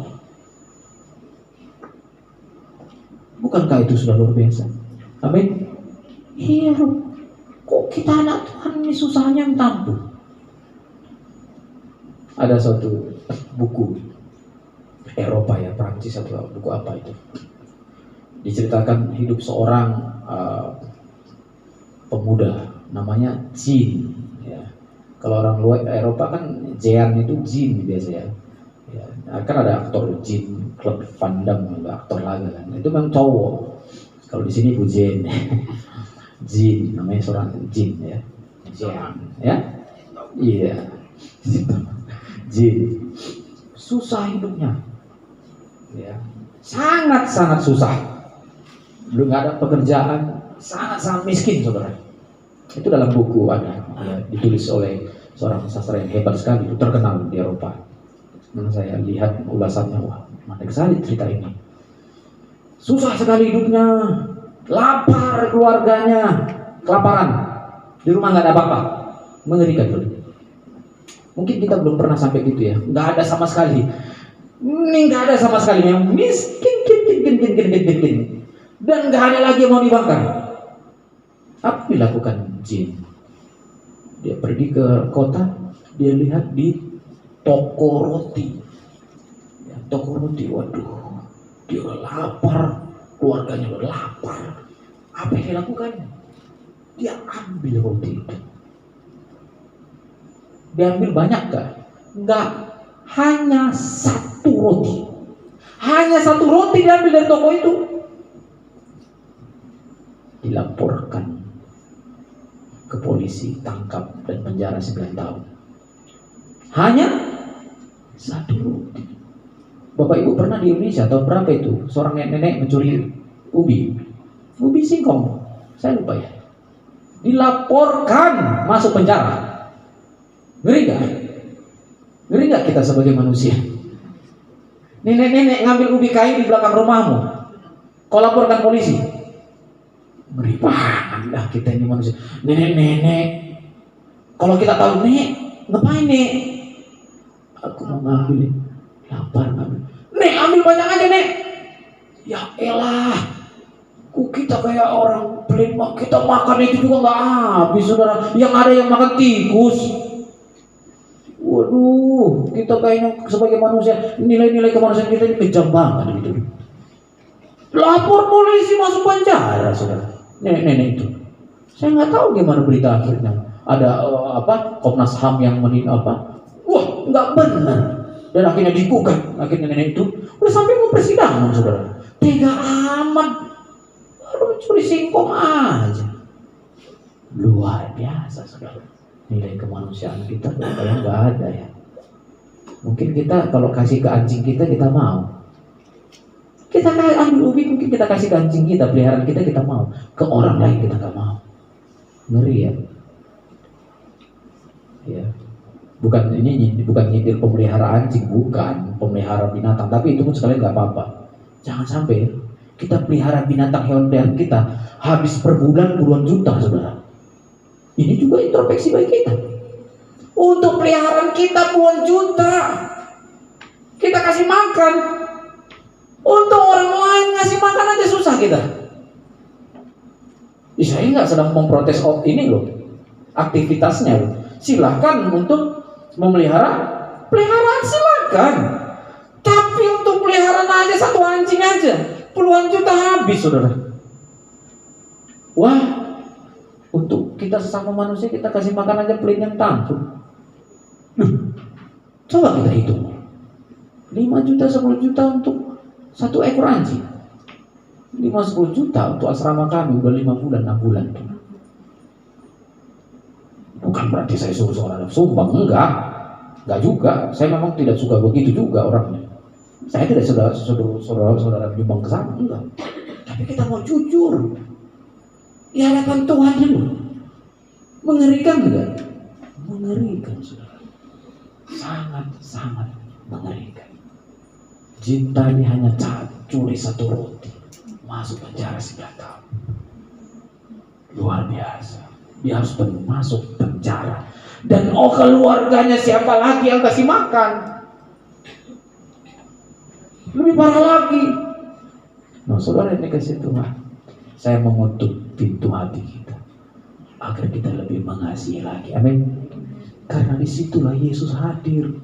Bukankah itu sudah luar biasa? Amin. Iya, kok kita anak Tuhan ini susahnya tampung. Ada suatu buku Eropa ya, Prancis atau buku apa itu. Diceritakan hidup seorang pemuda namanya Jean. Ya. Kalau orang luar Eropa kan Jean itu Jean biasa ya. Ya, kan ada aktor Jean Claude Van Damme, aktor laga kan. Itu memang cowok. Kalau di sini Bu Jen. Jin, namanya seorang jin ya. Jin, ya. Iya. Jin. Susah hidupnya. Ya. Sangat-sangat susah. Belum ada pekerjaan, sangat-sangat miskin, saudara. Itu dalam buku ada, ya, ditulis oleh seorang sastra yang hebat sekali, itu terkenal di Eropa. Nah, saya lihat ulasannya, wah, menarik sekali cerita ini. Susah sekali hidupnya, lapar keluarganya, kelaparan, di rumah nggak ada apa-apa, mengerikan betul. Mungkin kita belum pernah sampai gitu ya, nggak ada sama sekali. Ini nggak ada sama sekali yang miskin, dan nggak ada lagi yang mau dibakar. Apa dilakukan jin? Dia pergi ke kota, dia lihat di toko roti. Ya, toko roti, waduh, dia udah lapar, keluarganya udah lapar. Apa yang dia lakukan? Dia ambil roti itu. Dia ambil banyak gak? Enggak, hanya satu roti. Hanya satu roti diambil dari toko itu. Dilaporkan ke polisi, tangkap dan penjara 9 tahun. Hanya satu roti. Bapak Ibu pernah di Indonesia atau berapa itu seorang nenek mencuri ubi singkong, saya lupa ya. Dilaporkan masuk penjara. Ngeri gak? Ngeri gak kita sebagai manusia? Nenek-nenek ngambil ubi kayu di belakang rumahmu, kau laporkan polisi. Ngeri banget lah kita ini manusia. Nenek-nenek, kalau kita tahu, nek, ngapain nek? Aku mau ngambil, lapar ngambil. Nek, ambil banyak aja nek. Ya elah, kita kayak orang pelit, kita makan itu juga nggak habis, saudara. Yang ada yang makan tikus. Waduh, kita kayaknya sebagai manusia, nilai-nilai kemanusiaan kita ini kejam banget gitu. Lapor polisi, masuk penjara, saudara. Nenek-nenek itu. Saya nggak tahu gimana berita akhirnya. Ada Komnas HAM yang wah, nggak benar. Dan akhirnya digugat, akhirnya nenek itu udah sampai mau persidangan, saudara. Tega amat, baru curi singkong aja. Luar biasa, saudara. Nilai kemanusiaan kita kayak nggak ada ya. Mungkin kita kalau kasih ke anjing kita mau. Kita ambil ubi, mungkin kita kasih ke anjing kita, peliharaan kita mau. Ke orang lain kita nggak mau. Ngeri ya. Ya. Bukan nyindir pemelihara anjing, bukan pemelihara binatang, tapi itu pun sekalian nggak apa-apa. Jangan sampai kita pelihara binatang hewan kita habis per bulan puluhan juta, saudara. Ini juga introspeksi bagi kita. Untuk peliharaan kita puluhan juta, kita kasih makan. Untuk orang lain ngasih makan aja susah kita. Saya nggak sedang memprotes ini loh, aktivitasnya loh. Silahkan untuk memelihara, peliharaan silakan. Tapi untuk peliharaan aja satu anjing aja puluhan juta habis, saudara. Wah, untuk kita sesama manusia kita kasih makan aja pelit yang tanggung. Coba kita hitung 5 juta, 10 juta untuk satu ekor anjing. 5-10 juta untuk asrama kami udah 5 bulan, 6 bulan. Bukan berarti saya suruh seorang sumbang, enggak juga. Saya memang tidak suka begitu juga orangnya. Saya tidak saudara menyumbang ke sana, enggak. Tapi kita mau jujur di hadapan Tuhan dulu. Mengerikan enggak? Mengerikan, saudara. Sangat mengerikan. Jin tadi hanya curi satu roti, masuk penjara 9 tahun. Luar biasa. Dia harus masuk penjara. Dan keluarganya siapa lagi yang kasih makan? Lebih parah lagi. Nah, saudara, ini kasih Tuhan, saya mengutuk pintu hati kita agar kita lebih mengasihi lagi. Amin. Karena disitulah Yesus hadir.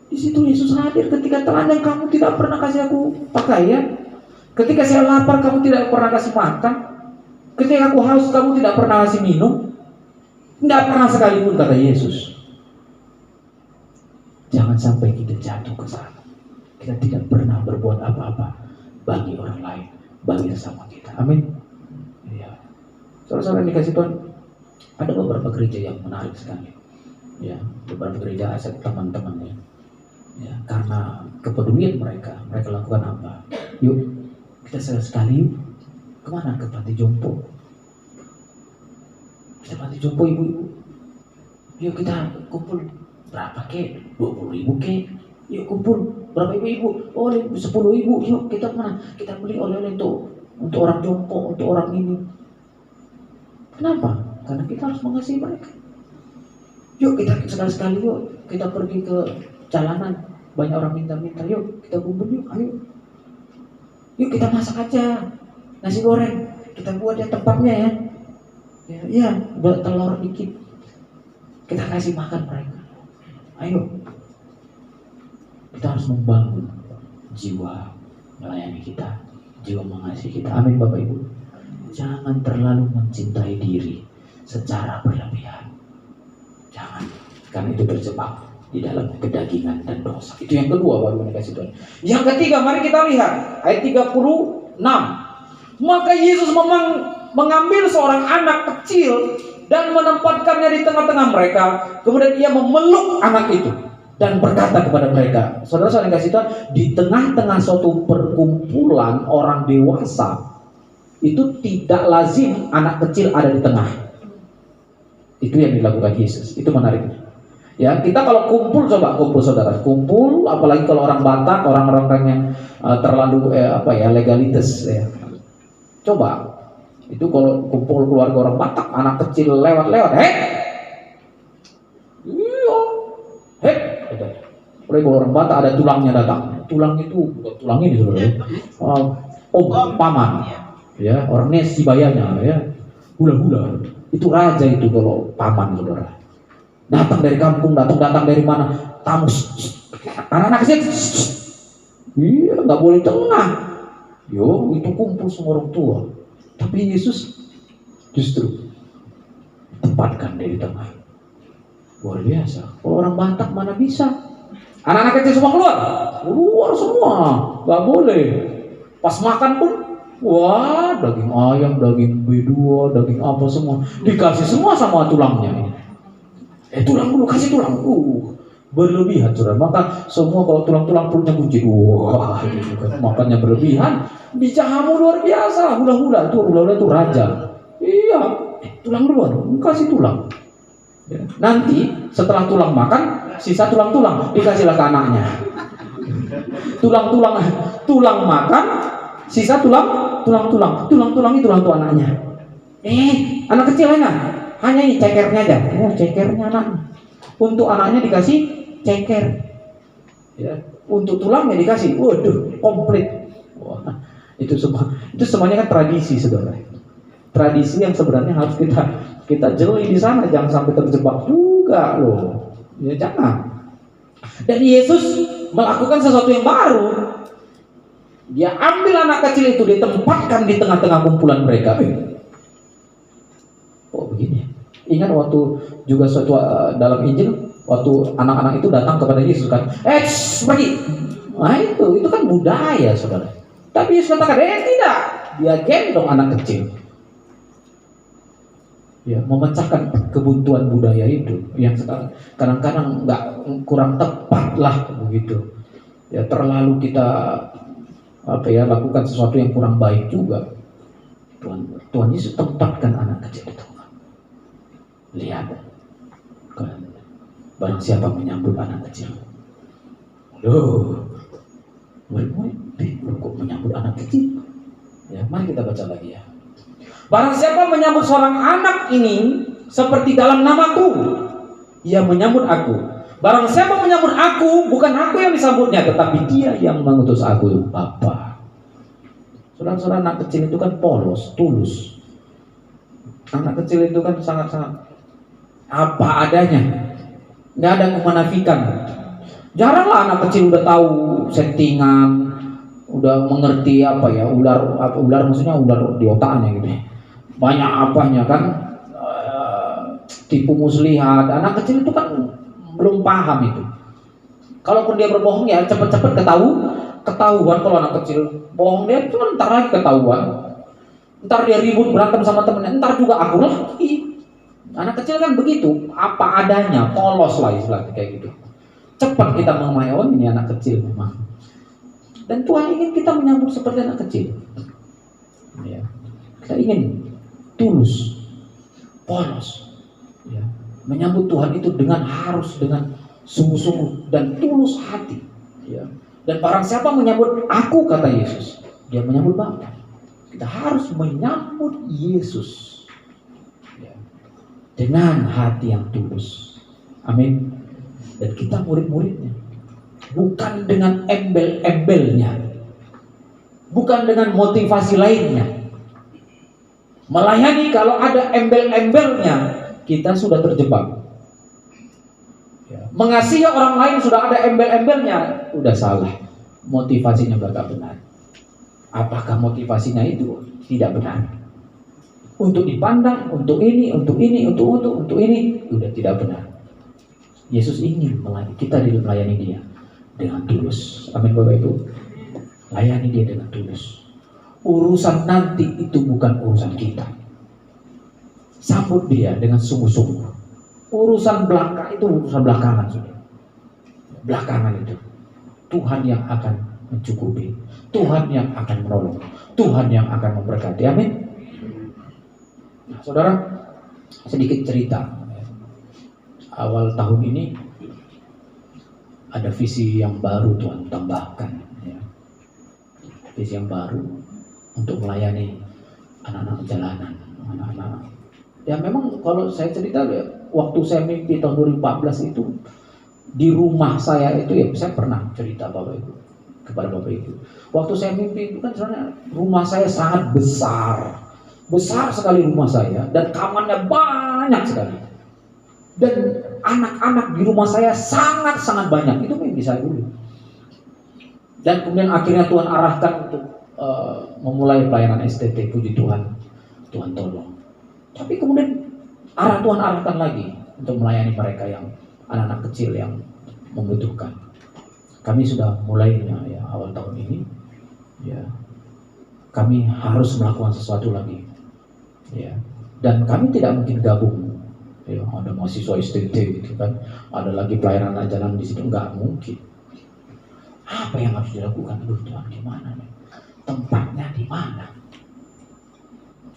Di situ Yesus hadir ketika telanjang kamu tidak pernah kasih aku pakaian. Ketika saya lapar kamu tidak pernah kasih makan. Ketika aku haus kamu tidak pernah kasih minum. Tidak pernah sekalipun, kata Yesus. Jangan sampai kita jatuh ke sana. Kita tidak pernah berbuat apa-apa bagi orang lain, bagi sesama kita. Amin. Ya. Saudara-saudara yang dikasih Tuhan, ada beberapa gereja yang menarik sekali. Ya, beberapa gereja aset teman-temannya. Ya, karena kepedulian mereka lakukan apa? Yuk, kita sekali yuk. Kemana? Ke panti jompo. Kita panti jompo ibu-ibu. Yuk kita kumpul. Berapa kek? 20.000 kek. Yuk kumpul. Berapa ibu-ibu? Oh 10.000. Yuk kita mana? Kita beli oleh-oleh untuk orang jompo, untuk orang ini. Kenapa? Karena kita harus mengasihi mereka. Yuk kita sekali-sekali yuk kita pergi ke jalanan, banyak orang minta-minta, yuk kita kumpul yuk, ayo. Yuk kita masak aja nasi goreng, kita buat ya tempatnya ya. Ya, buat telur dikit. Kita kasih makan mereka. Ayo. Kita harus membangun jiwa melayani kita, jiwa mengasihi kita. Amin Bapak Ibu. Jangan terlalu mencintai diri secara berlebihan. Jangan, karena itu terjebak di dalam kedagingan dan dosa. Itu yang kedua baru dikasih Tuhan. Yang ketiga, mari kita lihat ayat 36. Maka Yesus mengambil seorang anak kecil dan menempatkannya di tengah-tengah mereka. Kemudian ia memeluk anak itu dan berkata kepada mereka, saudara-saudara yang kasih Tuhan, di tengah-tengah suatu perkumpulan orang dewasa, itu tidak lazim anak kecil ada di tengah. Itu yang dilakukan Yesus. Itu menariknya. Ya, kita kalau kumpul, coba kumpul saudara, kumpul, apalagi kalau orang Batak, orang-orang yang terlalu legalitas ya. Coba, itu kalau kumpul keluarga orang Batak, anak kecil lewat-lewat, Oleh kalau orang Batak ada tulangnya datang. Tulang itu bukan tulang ini saudara. Paman, ya orangnya si bayanya, ya hula-hula. Itu raja itu kalau paman saudara. Datang dari kampung, datang dari mana? Tamu, anak-anak kecil, iya nggak boleh tengah. Yo, itu kumpul semua orang tua. Tapi Yesus justru tempatkan dari tengah. Luar biasa. Kalau orang Batak mana bisa? Anak-anak kecil semua keluar semua, nggak boleh. Pas makan pun, wah daging ayam, daging B2, daging apa semua dikasih semua sama tulangnya. Tulang dulu, kasih tulang. Berlebihan saudara. Maka semua kalau tulang-tulang perutnya buncit. Wah, gitu kan. Makannya berlebihan. Dijamu luar biasa. Hula-hula itu raja. Iya, tulang duluan, kasih tulang. Ya. Nanti setelah tulang makan, sisa tulang-tulang dikasihlah ke anaknya. Tulang makan, sisa tulang-tulang itu tuh anaknya. Anak kecil hanya ini cekernya aja. Cekernya anaknya. Untuk anaknya dikasih ceker. Ya, untuk tulangnya dikasih. Waduh, komplit. Wah, itu semuanya kan tradisi saudara. Tradisi yang sebenarnya harus kita jeli di sana, jangan sampai terjebak juga loh. Ya jangan. Dan Yesus melakukan sesuatu yang baru. Dia ambil anak kecil itu, ditempatkan di tengah-tengah kumpulan mereka. Begini. Ingat waktu juga suatu dalam Injil, waktu anak-anak itu datang kepada Yesus kan, pergi. Nah itu kan budaya saudara. Tapi Yesus katakan, tidak. Dia gendong anak kecil. Ya, memecahkan kebuntuan budaya itu yang sekarang kadang-kadang kurang tepat lah begitu. Ya terlalu kita lakukan sesuatu yang kurang baik juga. Tuhan Yesus tempatkan anak kecil itu. Lihat, barang siapa menyambut anak kecil. Murid-murid kok menyambut anak kecil? Ya, mari kita baca lagi ya. Barang siapa menyambut seorang anak ini seperti dalam namaku, ia menyambut aku. Barang siapa menyambut aku, bukan aku yang disambutnya, tetapi dia yang mengutus aku, Bapa. Saudara-saudara, anak kecil itu kan polos, tulus. Anak kecil itu kan sangat-sangat apa adanya, nggak ada kemunafikan. Jaranglah anak kecil udah tahu settingan, udah mengerti ular maksudnya ular di otaknya gitu. Banyak apanya kan, tipu muslihat. Anak kecil itu kan belum paham itu. Kalaupun dia berbohong ya cepet-cepet ketahuan. Kalau anak kecil bohong dia cuma ntar lagi ketahuan. Ntar dia ribut berantem sama temennya, ntar juga aku lagi. Anak kecil kan begitu, apa adanya, polos lah istilahnya kayak gitu. Cepat kita memahami, oh ini anak kecil memang. Dan Tuhan ingin kita menyambut seperti anak kecil. Ya. Kita ingin tulus, polos. Ya. Menyambut Tuhan itu harus dengan sungguh-sungguh dan tulus hati. Ya. Dan barang siapa menyambut aku, kata Yesus, dia menyambut Bapa. Kita harus menyambut Yesus, ya, dengan hati yang tulus. Amin. Dan kita murid-muridnya, bukan dengan embel-embelnya, bukan dengan motivasi lainnya. Melayani kalau ada embel-embelnya, kita sudah terjebak. Ya. Mengasihi orang lain sudah ada embel-embelnya, udah salah. Motivasinya gak benar. Apakah motivasinya itu tidak benar? Untuk dipandang, untuk ini, untuk ini, udah tidak benar. Yesus ingin melayani, kita melayani dia dengan tulus. Amin Bapak Ibu. Layani dia dengan tulus. Urusan nanti itu bukan urusan kita. Sambut dia dengan sungguh-sungguh. Urusan belakang itu urusan belakangan sudah. Belakangan itu Tuhan yang akan mencukupi, Tuhan yang akan menolong, Tuhan yang akan memberkati. Amin. Nah, saudara, sedikit cerita. Awal tahun ini ada visi yang baru Tuhan tambahkan, ya. Visi yang baru untuk melayani anak-anak jalanan, anak-anak. Ya memang kalau saya cerita, ya, waktu saya mimpi tahun 2014 itu di rumah saya itu, ya saya pernah cerita Bapak Ibu kepada Bapak Ibu. Waktu saya mimpi itu kan sebenarnya rumah saya sangat besar sekali rumah saya, dan kamarnya banyak sekali. Dan anak-anak di rumah saya sangat banyak. Itu mimpi saya dulu. Dan kemudian akhirnya Tuhan arahkan untuk memulai pelayanan STT. Puji Tuhan, Tuhan tolong. Tapi kemudian Tuhan arahkan lagi untuk melayani mereka yang anak-anak kecil yang membutuhkan. Kami sudah mulainya ya awal tahun ini. Ya, kami harus melakukan sesuatu lagi. Ya, dan kami tidak mungkin gabung. Ya, ada mahasiswa STT gitu kan, ada lagi pelayanan jalan di situ, nggak mungkin. Apa yang harus dilakukan? Aduh Tuhan, gimana nih? Tempatnya di mana?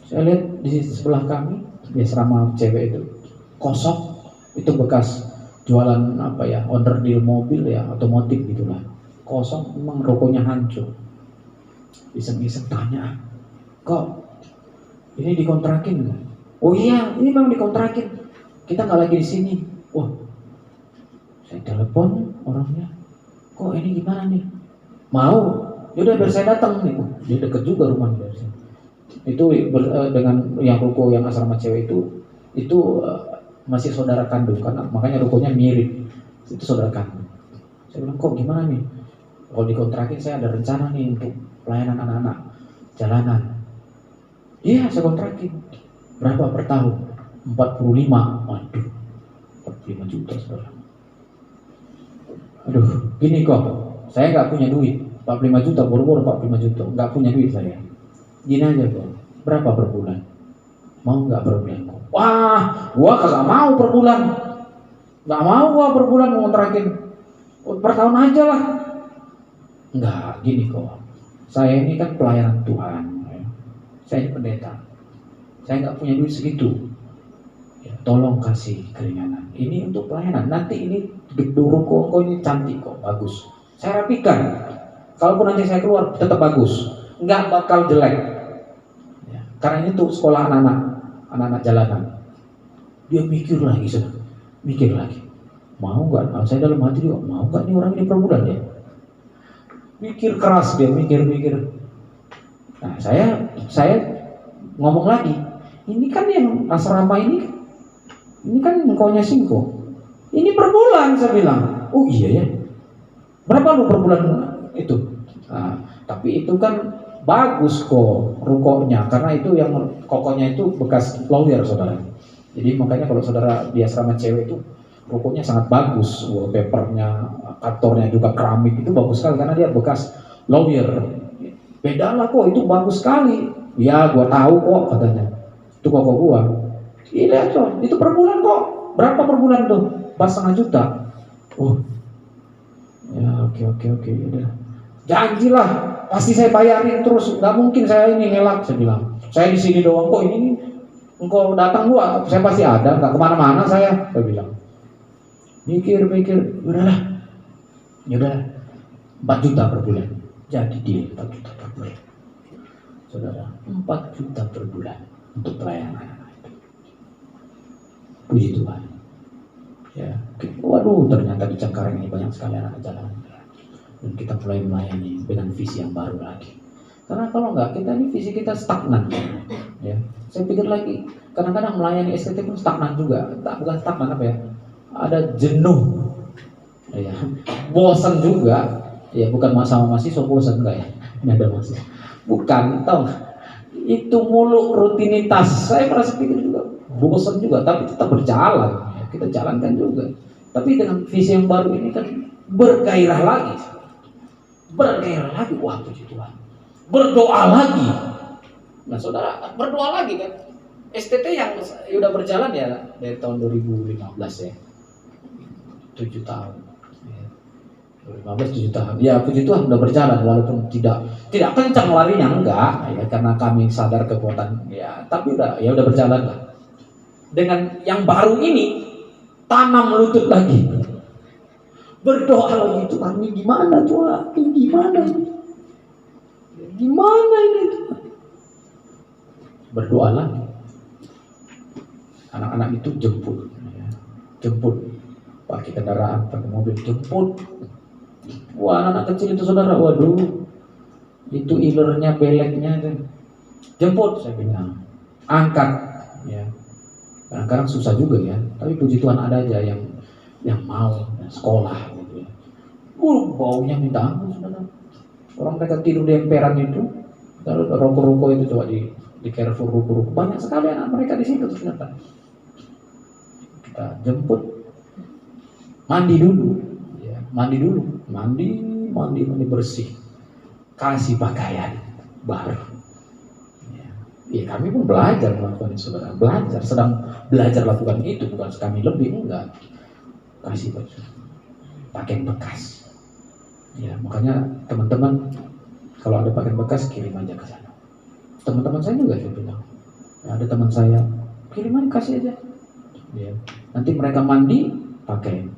Saya lihat di sebelah kami, di asrama cewek itu kosong, itu bekas jualan apa ya, onderdil mobil ya, otomotif gitulah. Kosong, memang rokoknya hancur. Iseng-iseng tanya, kok ini dikontrakin nggak? Oh iya, ini memang dikontrakin. Kita nggak lagi di sini. Wah, saya telepon orangnya. Kok ini gimana nih? Mau? Yaudah biar saya datang nih. Dia deket juga rumahnya dari sini. Itu dengan yang ruko yang asrama cewek itu masih saudara kandung, karena makanya rukonya mirip. Itu saudara kandung. Saya bilang, kok gimana nih? Kalau dikontrakin saya ada rencana nih untuk pelayanan anak-anak jalanan. Iya, saya kontrakin. Berapa per tahun? 45. Waduh, 45 juta saudara. Aduh, gini kok, saya nggak punya duit. 45 juta, boro-boro 45 juta, nggak punya duit saya. Gini aja kok, berapa per bulan? Mau nggak per bulan? Wah, gua kagak mau per bulan. Nggak mau gua per bulan mau kontrakin. Per tahun aja lah. Nggak, gini kok. Saya ini kan pelayanan Tuhan. Saya pendeta. Saya nggak punya duit segitu. Ya, tolong kasih keringanan. Ini untuk pelayanan. Nanti ini gedung ruko ini cantik kok, bagus. Saya rapikan. Kalaupun nanti saya keluar tetap bagus, nggak bakal jelek. Ya, karena ini untuk sekolah anak-anak jalanan. Dia mikir lagi, mikir lagi. Mau nggak? Nah, saya dalam hati juga mau nggak nih orang ini per bulan ya? Mikir keras dia, mikir. Nah, saya ngomong lagi. Ini kan yang asrama ini kan engkaunya Singko. Ini per bulan, saya bilang. Oh iya ya. Berapa lu per bulan itu? Nah, tapi itu kan bagus kok rukonya, karena itu yang kokonya itu bekas lawyer saudara. Jadi makanya kalau saudara di asrama cewek itu rukonya sangat bagus, wallpapernya, kantornya juga keramik, itu bagus sekali karena dia bekas lawyer. Beda lah kok, itu bagus sekali. Ya gua tahu kok katanya. Itu koko gua. Iya tuh, itu per bulan kok. Berapa per bulan tuh? 4,5 juta. Oh, ya oke, udah. Janjilah, pasti saya bayarin terus. Nggak mungkin saya ini ngelak, saya bilang. Saya di sini doang kok, ini engkau datang gua, saya pasti ada, nggak kemana-mana saya bilang. Mikir, udahlah, ya udah, 4 juta per bulan. Jadi dia 4 juta per bulan. Saudara, 4 juta per bulan untuk pelayanan. Puji Tuhan. Ya, waduh, ternyata di Cengkareng ini banyak sekali anak jalan. Dan kita mulai melayani dengan visi yang baru lagi. Karena kalau enggak, kita ini visi kita stagnan. Ya, saya pikir lagi, kadang-kadang melayani STT pun stagnan juga. Bukan stagnan apa ya? Ada jenuh. Ya, bosan juga. Ya, bukan sama mahasiswa bosan enggak ya? Ini ada mahasiswa. Bukan, tahu nggak? Itu mulu rutinitas. Saya merasa pikir juga bosan juga, tapi tetap berjalan. Ya, kita jalankan juga. Tapi dengan visi yang baru ini kan bergairah lagi. Wah puji Tuhan. Berdoa lagi. Nah saudara, berdoa lagi kan. STT yang udah berjalan ya dari tahun 2015 ya. 7 tahun. 2015 7 tahun. Ya puji Tuhan udah berjalan walaupun tidak kencang larinya enggak ya, karena kami sadar kekuatan ya, tapi udah berjalan lah. Dengan yang baru ini tanam lutut lagi. Berdoa lagi, Tuhan ini gimana Tuhan? Ini gimana ini? Gimana ini Tuhan? Berdoa lagi. Anak-anak itu jemput ya. Pakai kendaraan, pakai mobil, jemput. Wah, anak kecil itu saudara, waduh, itu ilernya, beleknya, jemput, saya bilang, angkat, ya. Kadang-kadang susah juga ya, tapi puji Tuhan ada aja yang mau sekolah, gitu ya. Baunya minta ampun, saudara. Orang mereka tidur di emperan itu, rokok-rokok itu coba di Carrefour, rokok-rokok banyak sekali anak mereka di situ ternyata. Kita jemput, mandi dulu. Mandi bersih, kasih pakaian baru. Ya kami pun belajar melakukan itu, saudara. Sedang belajar lakukan itu, bukan kami lebih, enggak. Kasih baju, pakaian bekas. Ya makanya teman-teman kalau ada pakaian bekas kirim aja ke sana. Teman-teman saya juga saya bilang, ada teman saya kirim aja, kasih aja. Ya nanti mereka mandi pakai.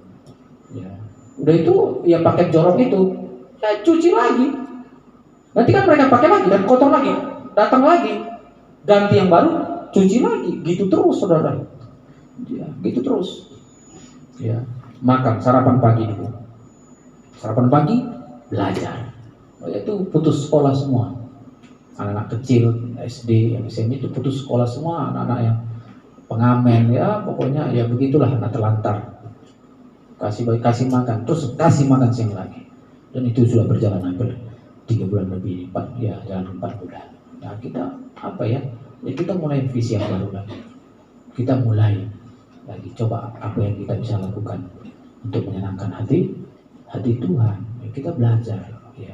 Ya udah itu ya pakai jorok itu ya cuci lagi, nanti kan mereka pakai lagi dan kotor lagi, datang lagi ganti yang baru, cuci lagi, gitu terus saudara ya, gitu terus ya. Makan sarapan pagi dulu, sarapan pagi belajar. Itu putus sekolah semua, anak-anak kecil SD yang SMP itu putus sekolah semua, anak-anak yang pengamen ya, pokoknya ya begitulah, anak telantar. Kasih makan, terus kasih makan siang lagi, dan itu sudah berjalan hampir 3 bulan lebih, 4 bulan. Nah kita apa ya kita mulai visi yang baru lagi, kita mulai lagi coba apa yang kita bisa lakukan untuk menyenangkan hati Tuhan. Ya, kita belajar ya,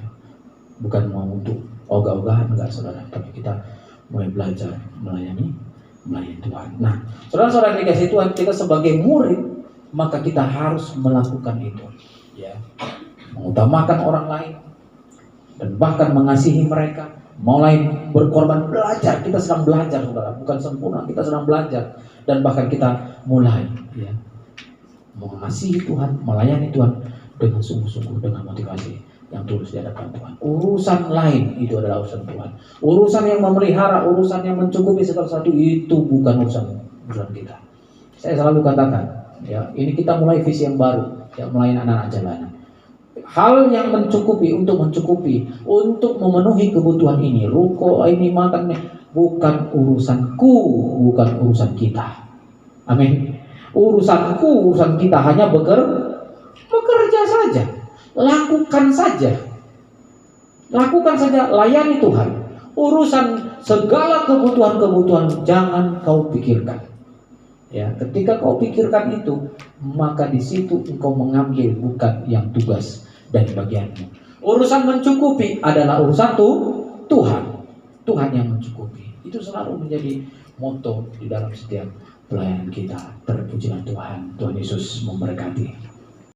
bukan mau untuk ogah-ogahan enggak saudara, tapi kita mulai belajar melayani Tuhan. Nah saudara-saudara dikasih Tuhan, kita sebagai murid maka kita harus melakukan itu ya, mengutamakan orang lain dan bahkan mengasihi mereka, mulai berkorban, belajar. Kita sedang belajar saudara, bukan sempurna, kita sedang belajar, dan bahkan kita mulai ya mengasihi Tuhan, melayani Tuhan dengan sungguh-sungguh, dengan motivasi yang tulus di hadapan Tuhan. Urusan lain itu adalah urusan Tuhan. Urusan yang memelihara, urusan yang mencukupi segala sesuatu itu bukan urusan kita. Saya selalu katakan ya, ini kita mulai visi yang baru ya, melayani anak-anak jalanan. Hal yang mencukupi, untuk memenuhi kebutuhan ini, ruko ini, makan ini, bukan urusanku, bukan urusan kita. Amin. Urusan kita hanya bekerja saja, lakukan saja, layani Tuhan. Urusan segala kebutuhan jangan kau pikirkan. Ya, ketika kau pikirkan itu, maka di situ engkau mengambil bukan yang tugas dan bagianmu. Urusan mencukupi adalah urusan Tuhan. Tuhan yang mencukupi. Itu selalu menjadi moto di dalam setiap pelayanan kita. Terpujilah Tuhan. Tuhan Yesus memberkati.